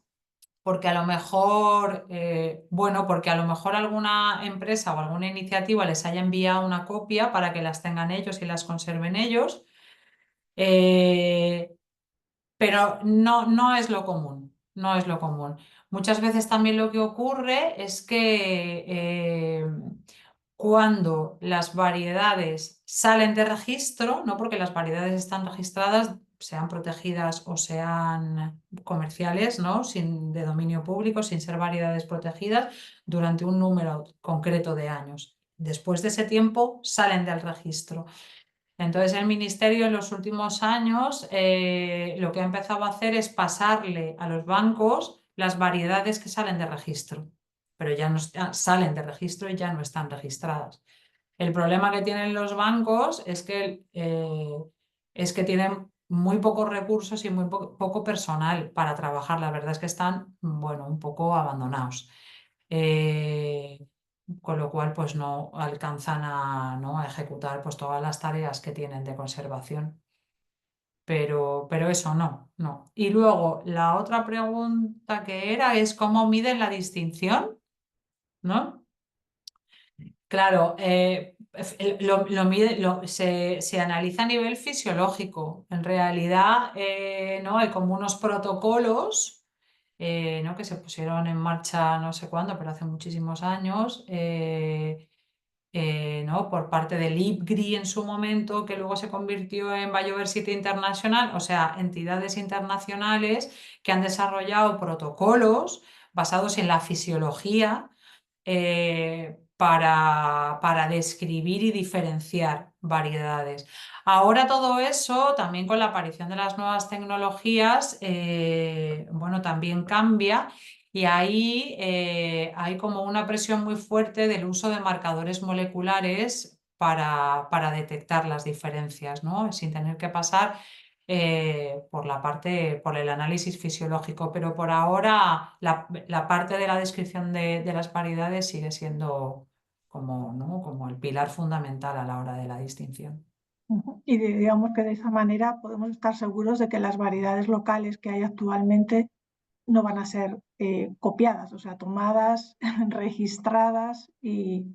Speaker 2: porque a lo mejor, porque a lo mejor alguna empresa o alguna iniciativa les haya enviado una copia para que las tengan ellos y las conserven ellos, eh, pero no es lo común, no es lo común. Muchas veces también lo que ocurre es que cuando las variedades salen de registro, no porque las variedades están registradas, sean protegidas o sean comerciales, ¿no? De dominio público, sin ser variedades protegidas, durante un número concreto de años. Después de ese tiempo salen del registro. Entonces el Ministerio en los últimos años lo que ha empezado a hacer es pasarle a los bancos las variedades que salen de registro, pero ya no salen de registro y ya no están registradas. El problema que tienen los bancos es que tienen muy pocos recursos y muy poco personal para trabajar. La verdad es que están, bueno, un poco abandonados. Con lo cual, pues no alcanzan ¿no? a ejecutar pues, todas las tareas que tienen de conservación. Pero eso no. Y luego, la otra pregunta que era es cómo miden la distinción, ¿no? Claro, se analiza a nivel fisiológico. En realidad, ¿no? Hay como unos protocolos, ¿no? que se pusieron en marcha no sé cuándo, pero hace muchísimos años, ¿no? por parte del IPGRI en su momento, que luego se convirtió en Biodiversity International, o sea, entidades internacionales que han desarrollado protocolos basados en la fisiología para describir y diferenciar variedades. Ahora todo eso, también con la aparición de las nuevas tecnologías, bueno, también cambia y ahí hay como una presión muy fuerte del uso de marcadores moleculares para detectar las diferencias, ¿no? Sin tener que pasar por el análisis fisiológico, pero por ahora la parte de la descripción de las variedades sigue siendo como, ¿no? como el pilar fundamental a la hora de la distinción.
Speaker 3: Y digamos que de esa manera podemos estar seguros de que las variedades locales que hay actualmente no van a ser copiadas, o sea, tomadas, registradas y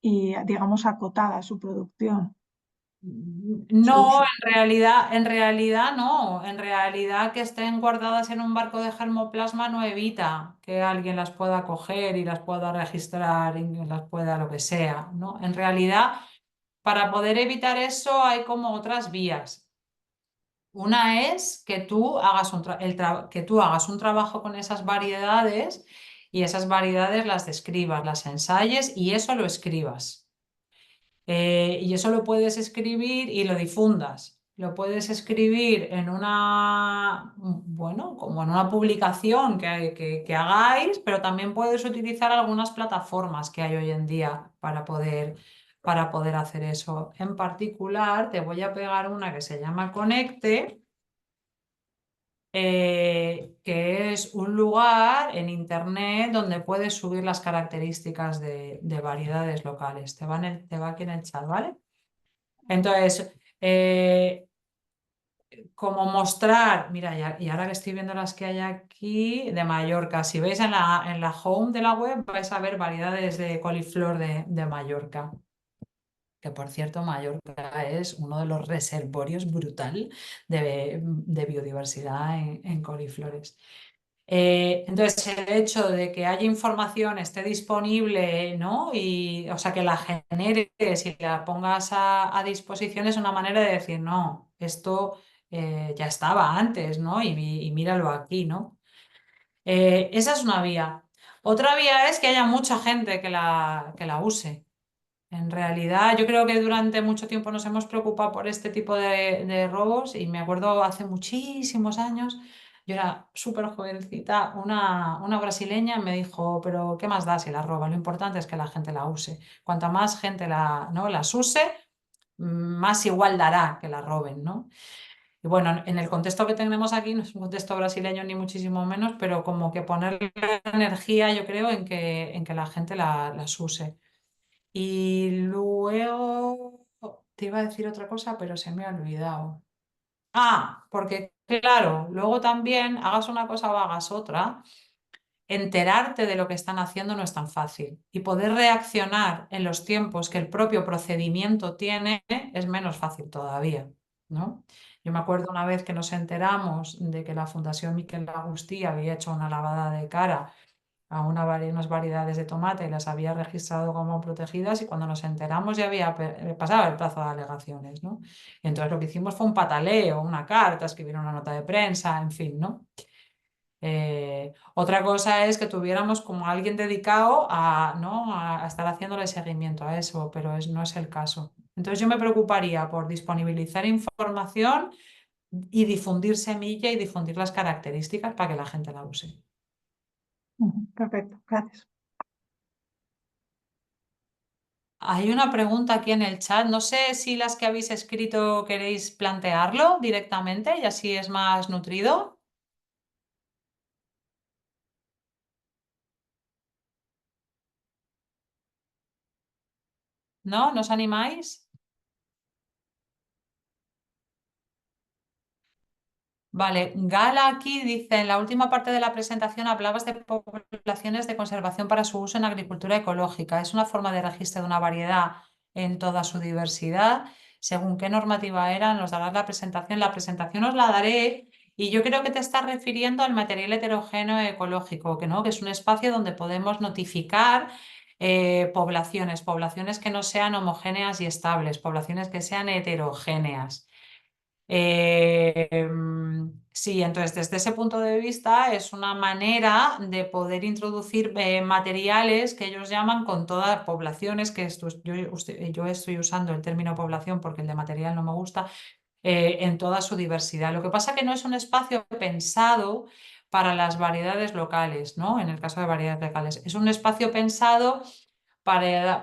Speaker 3: y, digamos, acotada su producción.
Speaker 2: No, en realidad no. En realidad que estén guardadas en un barco de germoplasma no evita que alguien las pueda coger y las pueda registrar y las pueda lo que sea, ¿no? En realidad, para poder evitar eso hay como otras vías. Una es que tú hagas que tú hagas un trabajo con esas variedades y esas variedades las describas, las ensayes y eso lo escribas. Y eso lo puedes escribir y lo difundas. Lo puedes escribir en una, bueno, como en una publicación que hagáis, pero también puedes utilizar algunas plataformas que hay hoy en día para poder hacer eso. En particular, te voy a pegar una que se llama Conecte, que es un lugar en internet donde puedes subir las características de variedades locales. Te va aquí en el chat, ¿vale? Entonces, como mostrar, mira, y ahora que estoy viendo las que hay aquí de Mallorca, si veis en la home de la web vais a ver variedades de coliflor de Mallorca. Que por cierto, Mallorca es uno de los reservorios brutal de biodiversidad en coliflores. Entonces, el hecho de que haya información, esté disponible, ¿no? Y, o sea, que la generes y la pongas a disposición es una manera de decir, no, esto ya estaba antes, ¿no? Y míralo aquí, ¿no? Esa es una vía. Otra vía es que haya mucha gente que la use. En realidad, yo creo que durante mucho tiempo nos hemos preocupado por este tipo de robos y me acuerdo hace muchísimos años, yo era súper jovencita, una brasileña me dijo, pero ¿qué más da si la roba? Lo importante es que la gente la use. Cuanta más gente ¿no? las use, más igual dará que la roben, ¿no? Y bueno, en el contexto que tenemos aquí, no es un contexto brasileño ni muchísimo menos, pero como que poner energía, yo creo, en que la gente las use. Y luego te iba a decir otra cosa, pero se me ha olvidado. Ah, porque claro, luego también hagas una cosa o hagas otra, enterarte de lo que están haciendo no es tan fácil. Y poder reaccionar en los tiempos que el propio procedimiento tiene es menos fácil todavía, ¿no? Yo me acuerdo una vez que nos enteramos de que la Fundación Miquel Agustí había hecho una lavada de cara a unas variedades de tomate y las había registrado como protegidas y cuando nos enteramos ya había pasado el plazo de alegaciones, ¿no? Y entonces lo que hicimos fue un pataleo, una carta, escribir una nota de prensa, en fin, ¿no? Otra cosa es que tuviéramos como alguien dedicado ¿no? a estar haciéndole seguimiento a eso, pero no es el caso. Entonces yo me preocuparía por disponibilizar información y difundir semilla y difundir las características para que la gente la use.
Speaker 3: Perfecto, gracias.
Speaker 2: Hay una pregunta aquí en el chat. No sé si las que habéis escrito queréis plantearlo directamente y así es más nutrido. ¿No? ¿No os animáis? Vale, Gala aquí dice, en la última parte de la presentación hablabas de poblaciones de conservación para su uso en agricultura ecológica. ¿Es una forma de registro de una variedad en toda su diversidad? ¿Según qué normativa era? Nos darás la presentación. La presentación os la daré y yo creo que te estás refiriendo al material heterogéneo ecológico, que, ¿no? Que es un espacio donde podemos notificar poblaciones que no sean homogéneas y estables, poblaciones que sean heterogéneas. Sí, entonces desde ese punto de vista es una manera de poder introducir materiales que ellos llaman con todas poblaciones, yo estoy usando el término población porque el de material no me gusta, en toda su diversidad. Lo que pasa que no es un espacio pensado para las variedades locales, ¿no? En el caso de variedades locales. Es un espacio pensado para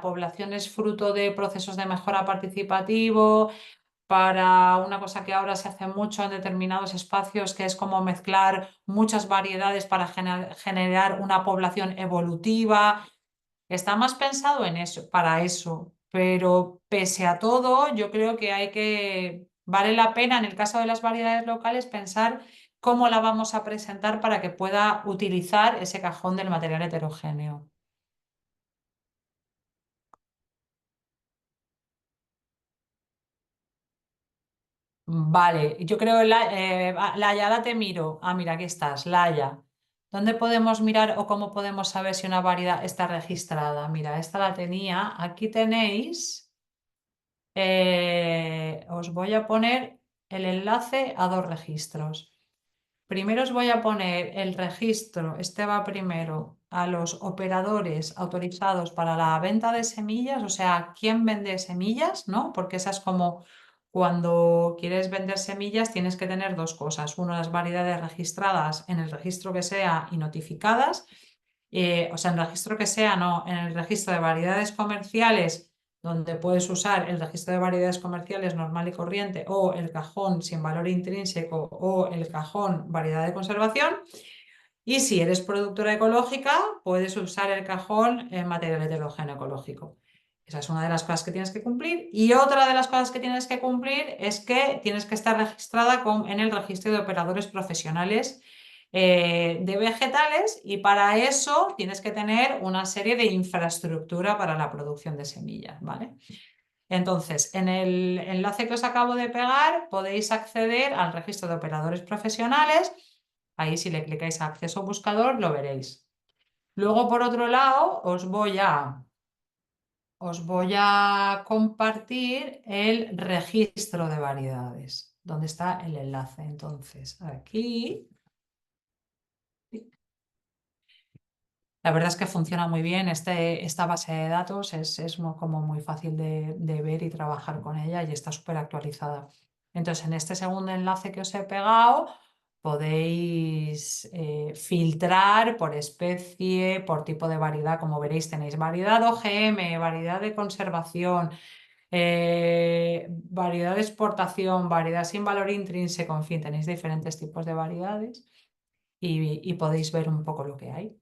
Speaker 2: poblaciones fruto de procesos de mejora participativo, para una cosa que ahora se hace mucho en determinados espacios, que es como mezclar muchas variedades para generar una población evolutiva. Está más pensado en eso, para eso, pero pese a todo, yo creo que vale la pena en el caso de las variedades locales pensar cómo la vamos a presentar para que pueda utilizar ese cajón del material heterogéneo. Vale, yo creo, Laia, ahora te miro. Ah, mira, aquí estás, Laia. ¿Dónde podemos mirar o cómo podemos saber si una variedad está registrada? Mira, esta la tenía. Aquí tenéis. Os voy a poner el enlace a dos registros. Primero os voy a poner el registro, este va primero a los operadores autorizados para la venta de semillas, o sea, quién vende semillas, ¿no? Porque esa es como cuando quieres vender semillas tienes que tener dos cosas. Uno, las variedades registradas en el registro que sea y notificadas. O sea, en el registro que sea, no, en el registro de variedades comerciales donde puedes usar el registro de variedades comerciales normal y corriente o el cajón sin valor intrínseco o el cajón variedad de conservación. Y si eres productora ecológica, puedes usar el cajón material heterogéneo ecológico. Esa es una de las cosas que tienes que cumplir. Y otra de las cosas que tienes que cumplir es que tienes que estar registrada en el registro de operadores profesionales de vegetales, y para eso tienes que tener una serie de infraestructura para la producción de semillas, ¿vale? Entonces, en el enlace que os acabo de pegar podéis acceder al registro de operadores profesionales. Ahí, si le clicáis a acceso buscador, lo veréis. Luego, por otro lado, os voy a compartir el registro de variedades, donde está el enlace. Entonces, aquí. La verdad es que funciona muy bien. Esta base de datos es como muy fácil de ver y trabajar con ella, y está súper actualizada. Entonces, en este segundo enlace que os he pegado, podéis filtrar por especie, por tipo de variedad. Como veréis, tenéis variedad OGM, variedad de conservación, variedad de exportación, variedad sin valor intrínseco, en fin, tenéis diferentes tipos de variedades y podéis ver un poco lo que hay.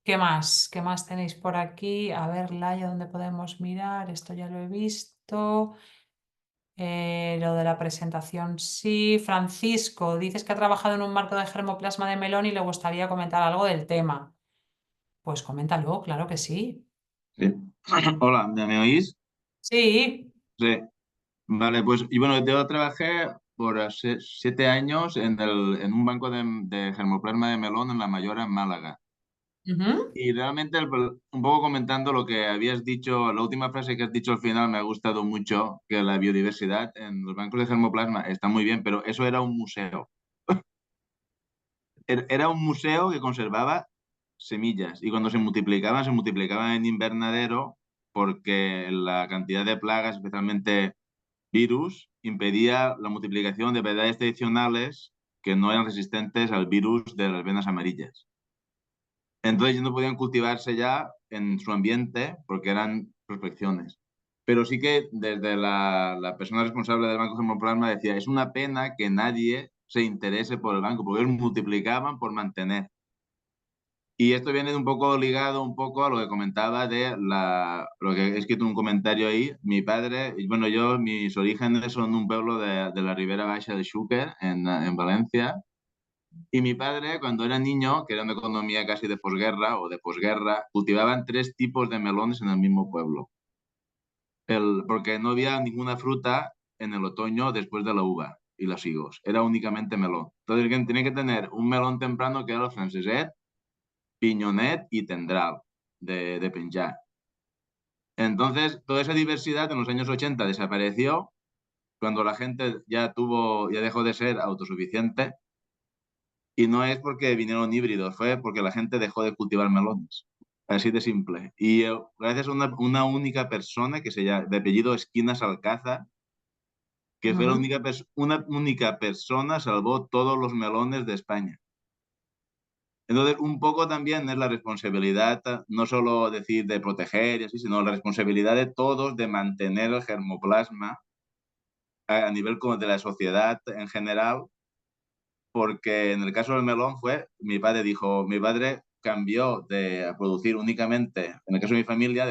Speaker 2: ¿Qué más? ¿Qué más tenéis por aquí? A ver, Laia, ¿dónde podemos mirar? Esto ya lo he visto. Lo de la presentación, sí. Francisco, dices que ha trabajado en un marco de germoplasma de melón y le gustaría comentar algo del tema. Pues coméntalo, claro que sí.
Speaker 8: Sí. Hola, ¿me oís?
Speaker 2: Sí.
Speaker 8: Sí. Vale, pues y bueno, yo trabajé por 7 años en un banco de germoplasma de melón en La Mayora, en Málaga.
Speaker 2: Ujú.
Speaker 8: Y realmente un poco comentando lo que habías dicho, la última frase que has dicho al final me ha gustado mucho, que la biodiversidad en los bancos de germoplasma está muy bien, pero eso era un museo. Era un museo que conservaba semillas y cuando se multiplicaban en invernadero porque la cantidad de plagas, especialmente virus, impedía la multiplicación de variedades tradicionales que no eran resistentes al virus de las venas amarillas. Entonces ya no podían cultivarse ya en su ambiente porque eran prospecciones. Pero sí que desde la persona responsable del Banco Germoplasma decía, es una pena que nadie se interese por el banco, porque ellos multiplicaban por mantener. Y esto viene un poco ligado un poco a lo que comentaba lo que he escrito en un comentario ahí. Mi padre, bueno, mis orígenes son un pueblo de la Ribera Baixa de Xúquer, en Valencia. Y mi padre, cuando era niño, que era una economía casi de posguerra o de posguerra, cultivaban 3 tipos de melones en el mismo pueblo. Porque no había ninguna fruta en el otoño después de la uva y los higos. Era únicamente melón. Entonces tenía que tener un melón temprano que era el franceset, piñonet y tendral de penjar. Entonces, toda esa diversidad en los años 80 desapareció cuando la gente ya dejó de ser autosuficiente, y no es porque vinieron híbridos, fue porque la gente dejó de cultivar melones. Así de simple. Y gracias a una única persona de apellido Esquinas Alcázar, que fue una única persona, salvó todos los melones de España. Entonces, un poco también es la responsabilidad, no solo decir de proteger y así, sino la responsabilidad de todos de mantener el germoplasma a nivel como de la sociedad en general, porque en el caso del melón mi padre cambió de producir únicamente, en el caso de mi familia,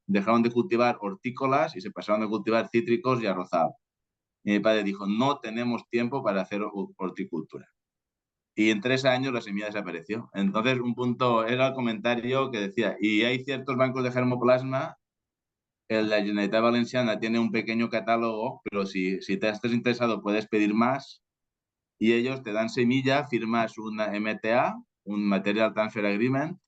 Speaker 8: dejaron de cultivar hortícolas y se pasaron a cultivar cítricos y arrozal. Y mi padre dijo, no tenemos tiempo para hacer horticultura. y en 3 años la semilla desapareció. Entonces, un punto era el comentario que decía, y hay ciertos bancos de germoplasma, la Generalitat Valenciana tiene un pequeño catálogo, pero si te estás interesado puedes pedir más, y ellos te dan semilla, firmas una MTA, un Material Transfer Agreement,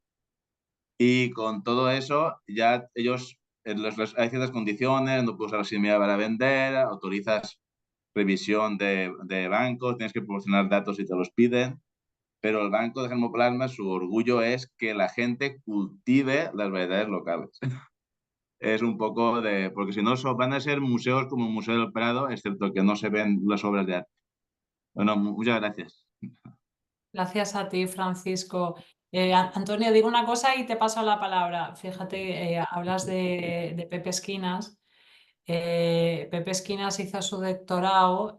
Speaker 8: y con todo eso ya ellos, hay ciertas condiciones, no puedes usar la semilla para vender, autorizas revisión de bancos, tienes que proporcionar datos si te los piden, pero el Banco de Germoplasma, su orgullo es que la gente cultive las variedades locales. Es un poco de... porque si no, van a ser museos como el Museo del Prado, excepto que no se ven las obras de arte. Bueno, muchas gracias.
Speaker 2: Gracias a ti, Francisco. Antonio, digo una cosa y te paso la palabra. Fíjate, hablas de Pepe Esquinas. Pepe Esquinas hizo su doctorado,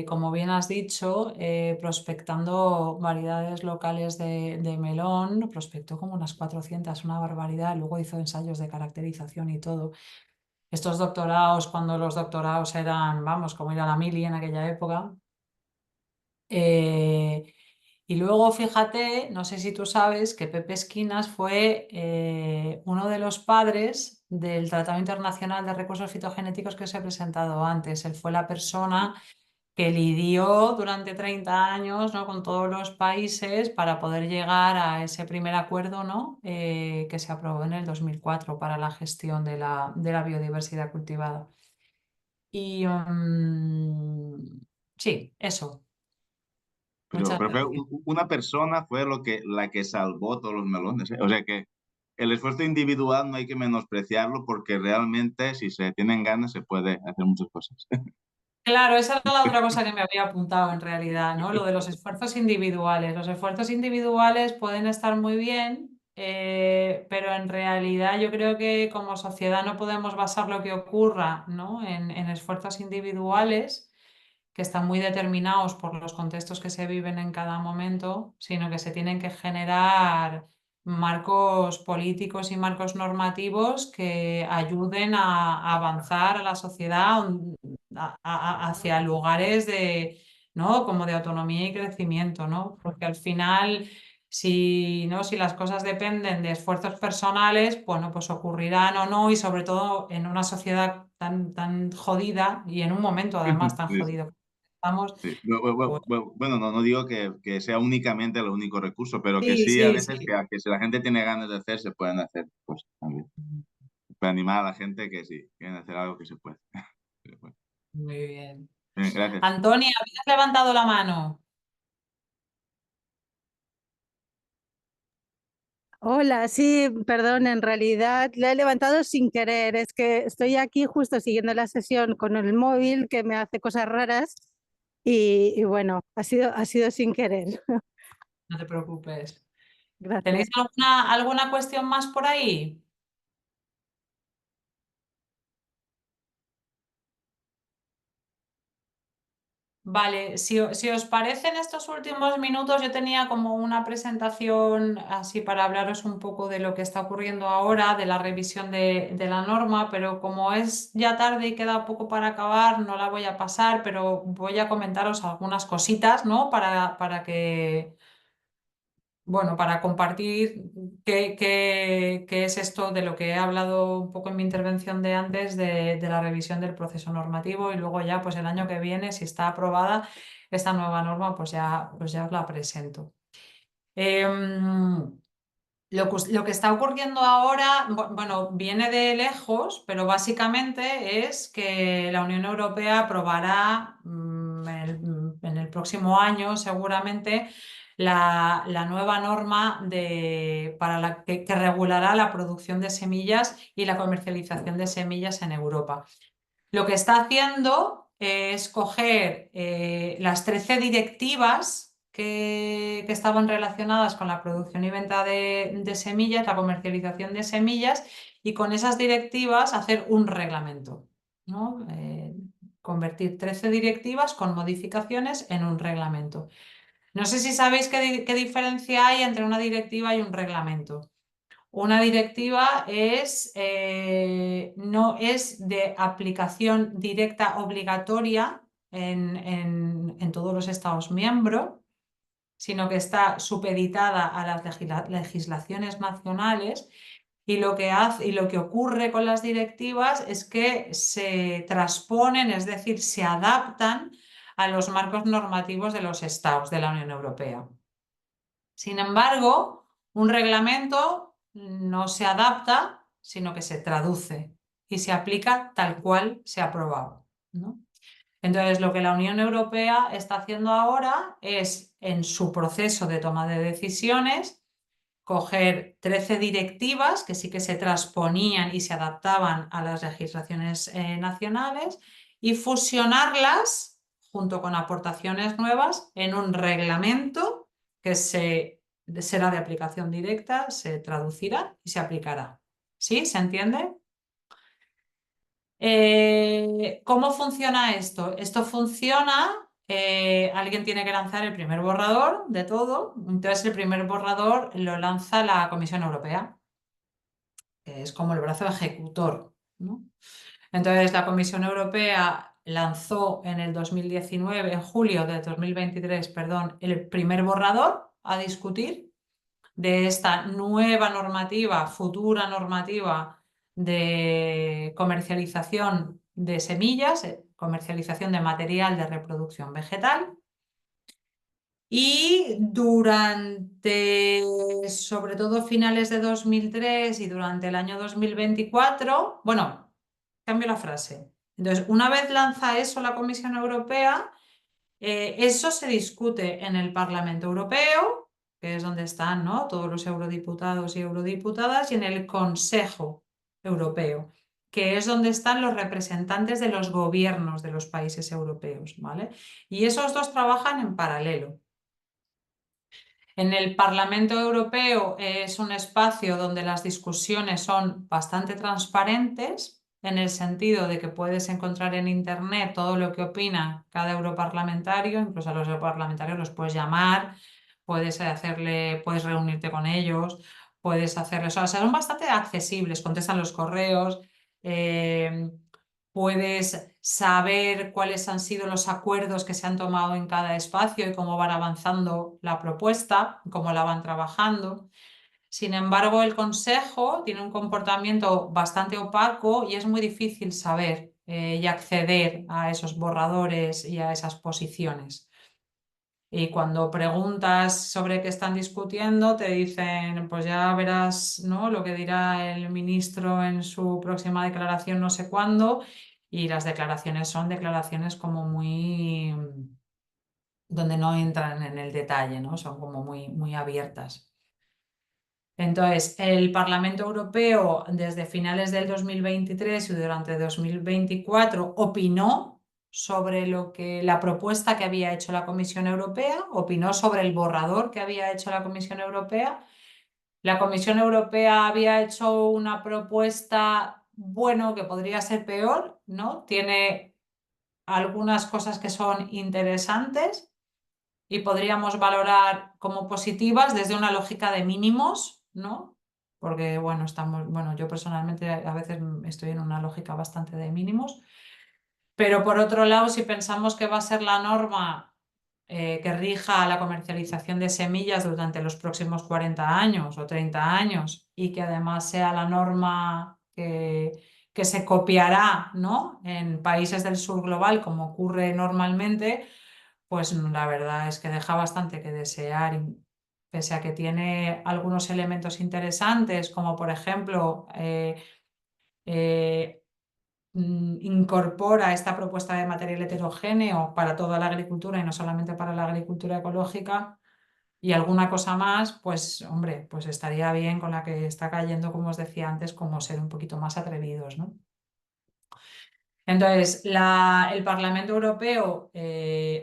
Speaker 2: como bien has dicho, prospectando variedades locales de melón. Prospectó como unas 400, una barbaridad. Luego hizo ensayos de caracterización y todo. Estos doctorados, cuando los doctorados eran, vamos, como ir a la mili en aquella época. Y luego fíjate, no sé si tú sabes que Pepe Esquinas fue uno de los padres del Tratado Internacional de Recursos Fitogenéticos que os he presentado antes. Él fue la persona que lidió durante 30 años, ¿no?, con todos los países para poder llegar a ese primer acuerdo, ¿no?, que se aprobó en el 2004 para la gestión de la biodiversidad cultivada. Y sí, eso. Muchas
Speaker 8: Pero fue
Speaker 2: gracias.
Speaker 8: una persona fue la que salvó todos los melones, ¿eh? O sea que el esfuerzo individual no hay que menospreciarlo porque realmente si se tienen ganas se puede hacer muchas cosas.
Speaker 2: Claro, esa era la otra cosa que me había apuntado en realidad, ¿no? Lo de los esfuerzos individuales. Los esfuerzos individuales pueden estar muy bien, pero en realidad yo creo que como sociedad no podemos basar lo que ocurra, ¿no?, en esfuerzos individuales que están muy determinados por los contextos que se viven en cada momento, sino que se tienen que generar marcos políticos y marcos normativos que ayuden a avanzar a la sociedad hacia lugares de, ¿no?, como de autonomía y crecimiento, ¿no? Porque al final, si, ¿no?, si las cosas dependen de esfuerzos personales, bueno, pues ocurrirán o no, y sobre todo en una sociedad tan jodida y en un momento además tan
Speaker 8: Sí,
Speaker 2: jodido que estamos.
Speaker 8: sí.
Speaker 2: Pues,
Speaker 8: Bueno, no digo que sea únicamente el único recurso, pero que
Speaker 2: sí,
Speaker 8: sí a
Speaker 2: sí,
Speaker 8: veces
Speaker 2: sí.
Speaker 8: que si la gente tiene ganas de hacer, se pueden hacer cosas también. Para animar a la gente que sí, quieren hacer algo que se puede. Se puede.
Speaker 2: Muy bien.
Speaker 8: Bien, gracias.
Speaker 2: Antonia, ¿habías levantado la mano?
Speaker 7: Hola, sí, perdón, en realidad la he levantado sin querer. Es que estoy aquí justo siguiendo la sesión con el móvil que me hace cosas raras y bueno, ha sido sin querer.
Speaker 2: No te preocupes. ¿Tenéis
Speaker 7: Gracias.
Speaker 2: alguna cuestión más por ahí? Vale, si os parece, en estos últimos minutos yo tenía como una presentación así para hablaros un poco de lo que está ocurriendo ahora, de la revisión de la norma, pero como es ya tarde y queda poco para acabar, no la voy a pasar, pero voy a comentaros algunas cositas, ¿no?, para que, bueno, para compartir qué es esto de lo que he hablado un poco en mi intervención de antes de la revisión del proceso normativo, y luego ya pues el año que viene, si está aprobada esta nueva norma, pues ya os la presento. Lo que está ocurriendo ahora, bueno, viene de lejos, pero básicamente es que la Unión Europea aprobará en el próximo año seguramente la nueva norma que regulará la producción de semillas y la comercialización de semillas en Europa. Lo que está haciendo es coger las 13 directivas que estaban relacionadas con la producción y venta de semillas, la comercialización de semillas, y con esas directivas hacer un reglamento, ¿no? Convertir 13 directivas con modificaciones en un reglamento. No sé si sabéis qué diferencia hay entre una directiva y un reglamento. Una directiva no es de aplicación directa obligatoria en todos los Estados miembros, sino que está supeditada a las legislaciones nacionales. Y lo que ocurre con las directivas es que se transponen, es decir, se adaptan a los marcos normativos de los estados de la Unión Europea. Sin embargo, un reglamento no se adapta, sino que se traduce y se aplica tal cual se ha aprobado, ¿no? Entonces, lo que la Unión Europea está haciendo ahora es, en su proceso de toma de decisiones, coger 13 directivas que sí que se transponían y se adaptaban a las legislaciones nacionales y fusionarlas junto con aportaciones nuevas en un reglamento que será de aplicación directa, se traducirá y se aplicará. ¿Sí? ¿Se entiende? ¿Cómo funciona esto? Esto funciona, alguien tiene que lanzar el primer borrador de todo, entonces el primer borrador lo lanza la Comisión Europea, que es como el brazo ejecutor, ¿no? Entonces la Comisión Europea lanzó en el 2019, en julio de 2023, perdón, el primer borrador a discutir de esta nueva normativa, futura normativa de comercialización de semillas, comercialización de material de reproducción vegetal. Y durante, sobre todo finales de 2003 y durante el año 2024, bueno, cambio la frase. Entonces, una vez lanza eso la Comisión Europea, eso se discute en el Parlamento Europeo, que es donde están, ¿no?, todos los eurodiputados y eurodiputadas, y en el Consejo Europeo, que es donde están los representantes de los gobiernos de los países europeos, ¿vale? Y esos dos trabajan en paralelo. En el Parlamento Europeo es un espacio donde las discusiones son bastante transparentes, en el sentido de que puedes encontrar en Internet todo lo que opina cada europarlamentario, incluso a los europarlamentarios los puedes llamar, puedes reunirte con ellos, puedes hacerles, o sea, son bastante accesibles, contestan los correos, puedes saber cuáles han sido los acuerdos que se han tomado en cada espacio y cómo van avanzando la propuesta, cómo la van trabajando. Sin embargo, el Consejo tiene un comportamiento bastante opaco y es muy difícil saber y acceder a esos borradores y a esas posiciones. Y cuando preguntas sobre qué están discutiendo, te dicen, pues ya verás, ¿no?, lo que dirá el ministro en su próxima declaración no sé cuándo, y las declaraciones son declaraciones como muy, donde no entran en el detalle, ¿no? Son como muy, muy abiertas. Entonces, el Parlamento Europeo desde finales del 2023 y durante 2024 opinó sobre la propuesta que había hecho la Comisión Europea, opinó sobre el borrador que había hecho la Comisión Europea. La Comisión Europea había hecho una propuesta, bueno, que podría ser peor, ¿no? Tiene algunas cosas que son interesantes y podríamos valorar como positivas desde una lógica de mínimos, ¿no? Porque, bueno, yo personalmente a veces estoy en una lógica bastante de mínimos. Pero por otro lado, si pensamos que va a ser la norma que rija la comercialización de semillas durante los próximos 40 años o 30 años y que además sea la norma que se copiará, ¿no?, en países del sur global, como ocurre normalmente, pues la verdad es que deja bastante que desear, pese a que tiene algunos elementos interesantes, como por ejemplo incorpora esta propuesta de material heterogéneo para toda la agricultura y no solamente para la agricultura ecológica, y alguna cosa más, pues hombre, pues estaría bien con la que está cayendo, como os decía antes, como ser un poquito más atrevidos, ¿no? Entonces, el Parlamento Europeo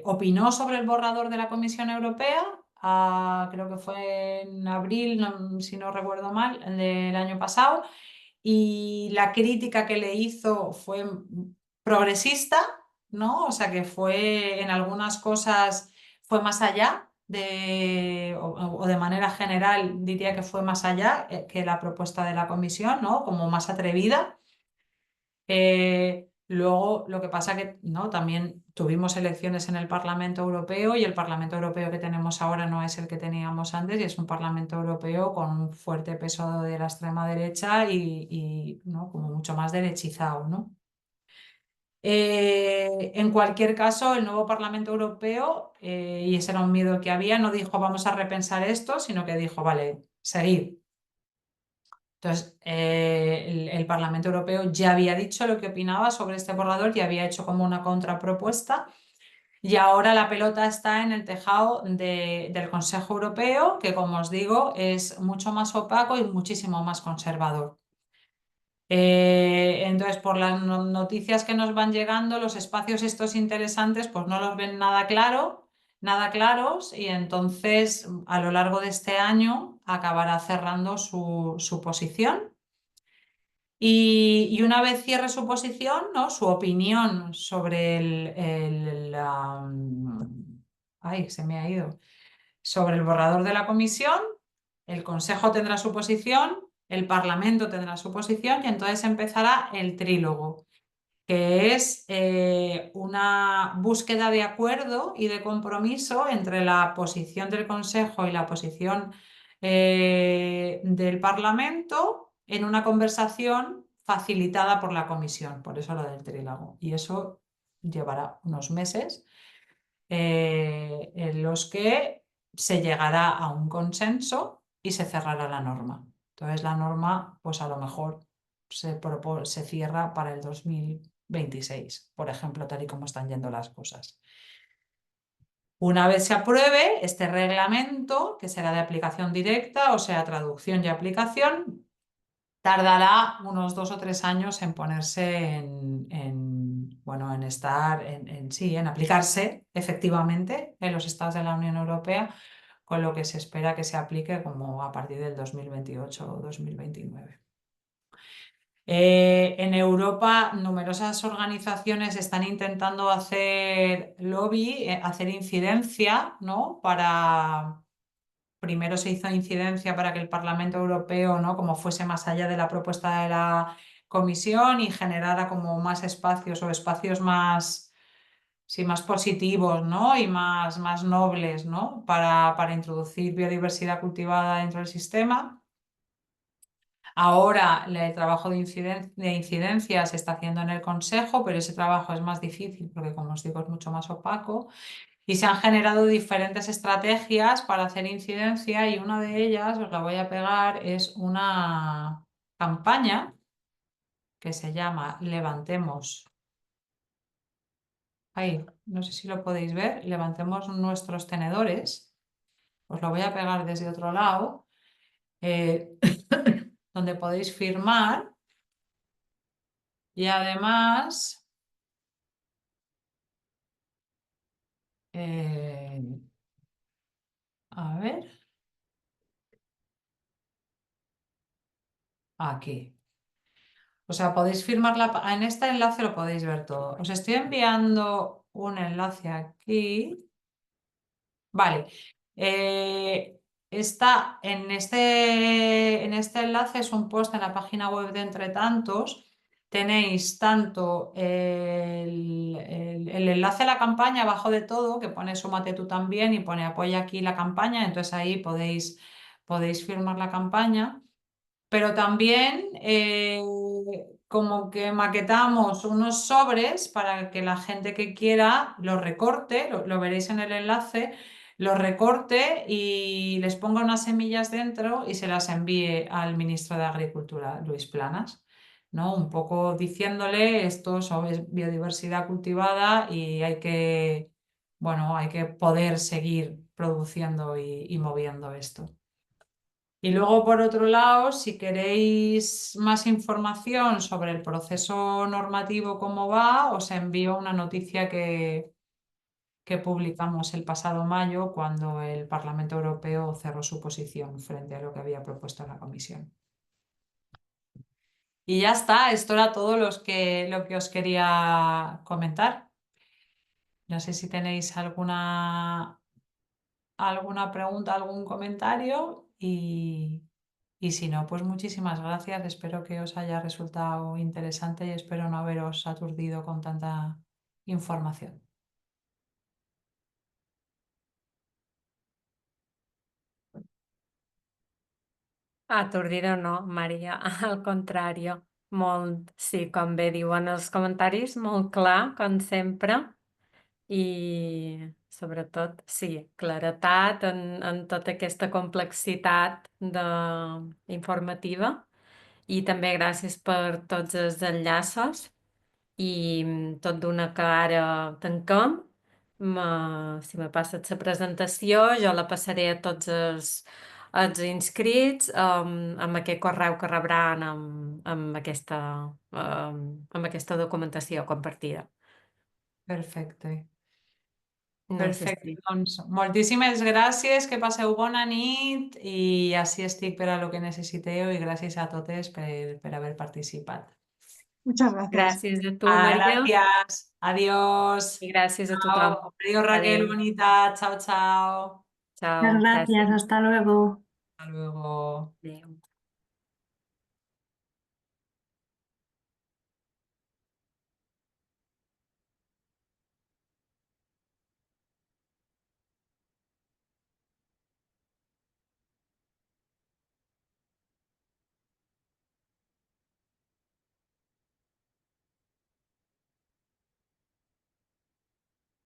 Speaker 2: opinó sobre el borrador de la Comisión Europea, creo que fue en abril, si no recuerdo mal, del año pasado, y la crítica que le hizo fue progresista, ¿no? O sea, que fue en algunas cosas fue más allá o de manera general diría que fue más allá que la propuesta de la Comisión, ¿no?, como más atrevida. Luego, lo que pasa que ¿no? También tuvimos elecciones en el Parlamento Europeo y el Parlamento Europeo que tenemos ahora no es el que teníamos antes y es un Parlamento Europeo con un fuerte peso de la extrema derecha y ¿no? como mucho más derechizado, ¿no? En cualquier caso, el nuevo Parlamento Europeo, y ese era un miedo que había, no dijo vamos a repensar esto, sino que dijo, vale, seguid. Entonces, el Parlamento Europeo ya había dicho lo que opinaba sobre este borrador y había hecho como una contrapropuesta. Y ahora la pelota está en el tejado del Consejo Europeo, que como os digo, es mucho más opaco y muchísimo más conservador. Entonces, por las noticias que nos van llegando, los espacios estos interesantes, pues no los ven nada claros, y entonces a lo largo de este año acabará cerrando su posición. Y una vez cierre su posición, ¿no? Su opinión sobre ay, se me ha ido. Sobre el borrador de la comisión, el Consejo tendrá su posición, el Parlamento tendrá su posición y entonces empezará el trílogo, que es una búsqueda de acuerdo y de compromiso entre la posición del Consejo y la posición del Parlamento en una conversación facilitada por la Comisión, por eso lo del trílogo. Y eso llevará unos meses en los que se llegará a un consenso y se cerrará la norma. Entonces la norma, pues a lo mejor se cierra para el 2026, por ejemplo, tal y como están yendo las cosas. Una vez se apruebe este reglamento, que será de aplicación directa, o sea, traducción y aplicación, tardará unos 2 o 3 años en ponerse bueno, en estar, sí, en aplicarse efectivamente en los estados de la Unión Europea, con lo que se espera que se aplique como a partir del 2028 o 2029. En Europa, numerosas organizaciones están intentando hacer lobby, hacer incidencia, ¿no? Primero se hizo incidencia para que el Parlamento Europeo, ¿no? como fuese más allá de la propuesta de la Comisión y generara como más espacios o espacios más, sí, más positivos, ¿no? y más nobles, ¿no? para introducir biodiversidad cultivada dentro del sistema. Ahora el trabajo de incidencia se está haciendo en el Consejo, pero ese trabajo es más difícil porque, como os digo, es mucho más opaco. Y se han generado diferentes estrategias para hacer incidencia y una de ellas, os la voy a pegar, es una campaña que se llama Levantemos. Ahí, no sé si lo podéis ver, Levantemos nuestros tenedores. Os lo voy a pegar desde otro lado, donde podéis firmar y además a ver, aquí. O sea, podéis firmar en este enlace lo podéis ver todo. Os estoy enviando un enlace aquí. Vale. Está en este enlace, es un post en la página web de Entretantos. Tenéis tanto el enlace a la campaña abajo de todo, que pone Súmate tú también y pone apoya aquí la campaña. Entonces ahí podéis firmar la campaña. Pero también como que maquetamos unos sobres para que la gente que quiera los recorte, lo veréis en el enlace, los recorte y les ponga unas semillas dentro y se las envíe al ministro de Agricultura, Luis Planas, ¿no? Un poco diciéndole esto es biodiversidad cultivada y bueno, hay que poder seguir produciendo y moviendo esto. Y luego, por otro lado, si queréis más información sobre el proceso normativo, cómo va, os envío una noticia que publicamos el pasado mayo cuando el Parlamento Europeo cerró su posición frente a lo que había propuesto la Comisión. Y ya está, esto era todo lo que os quería comentar. No sé si tenéis alguna pregunta, algún comentario y Y si no, pues muchísimas gracias. Espero que os haya resultado interesante y espero no haberos aturdido con tanta información.
Speaker 1: Atordida no, Maria, al contrari, molt, sí, com bé diuen els comentaris, molt clar, com sempre, i sobretot, sí, claretat en tota aquesta complexitat informativa i també gràcies per tots els enllaços i tot d'una que ara tanquem. Si me passes la presentació, jo la passaré a tots els inscrits amb aquest correu que rebran amb aquesta documentació compartida.
Speaker 2: Perfecte.
Speaker 1: No sé
Speaker 2: Perfecte,
Speaker 1: si...
Speaker 2: doncs moltíssimes gràcies, que passeu bona nit i així estic per a lo que necessiteu i gràcies a totes per haver participat.
Speaker 3: Muchas gracias.
Speaker 1: Gràcies a tu, Maria,
Speaker 2: Gràcies, adiós.
Speaker 1: i gràcies a
Speaker 2: Chao.
Speaker 1: tothom.
Speaker 2: Adiós, Raquel,
Speaker 1: Adéu.
Speaker 2: bonita. Chao, chao.
Speaker 1: Chao,
Speaker 6: Muchas gracias,
Speaker 1: gràcies.
Speaker 6: hasta luego.
Speaker 2: Hasta luego.
Speaker 1: Adéu.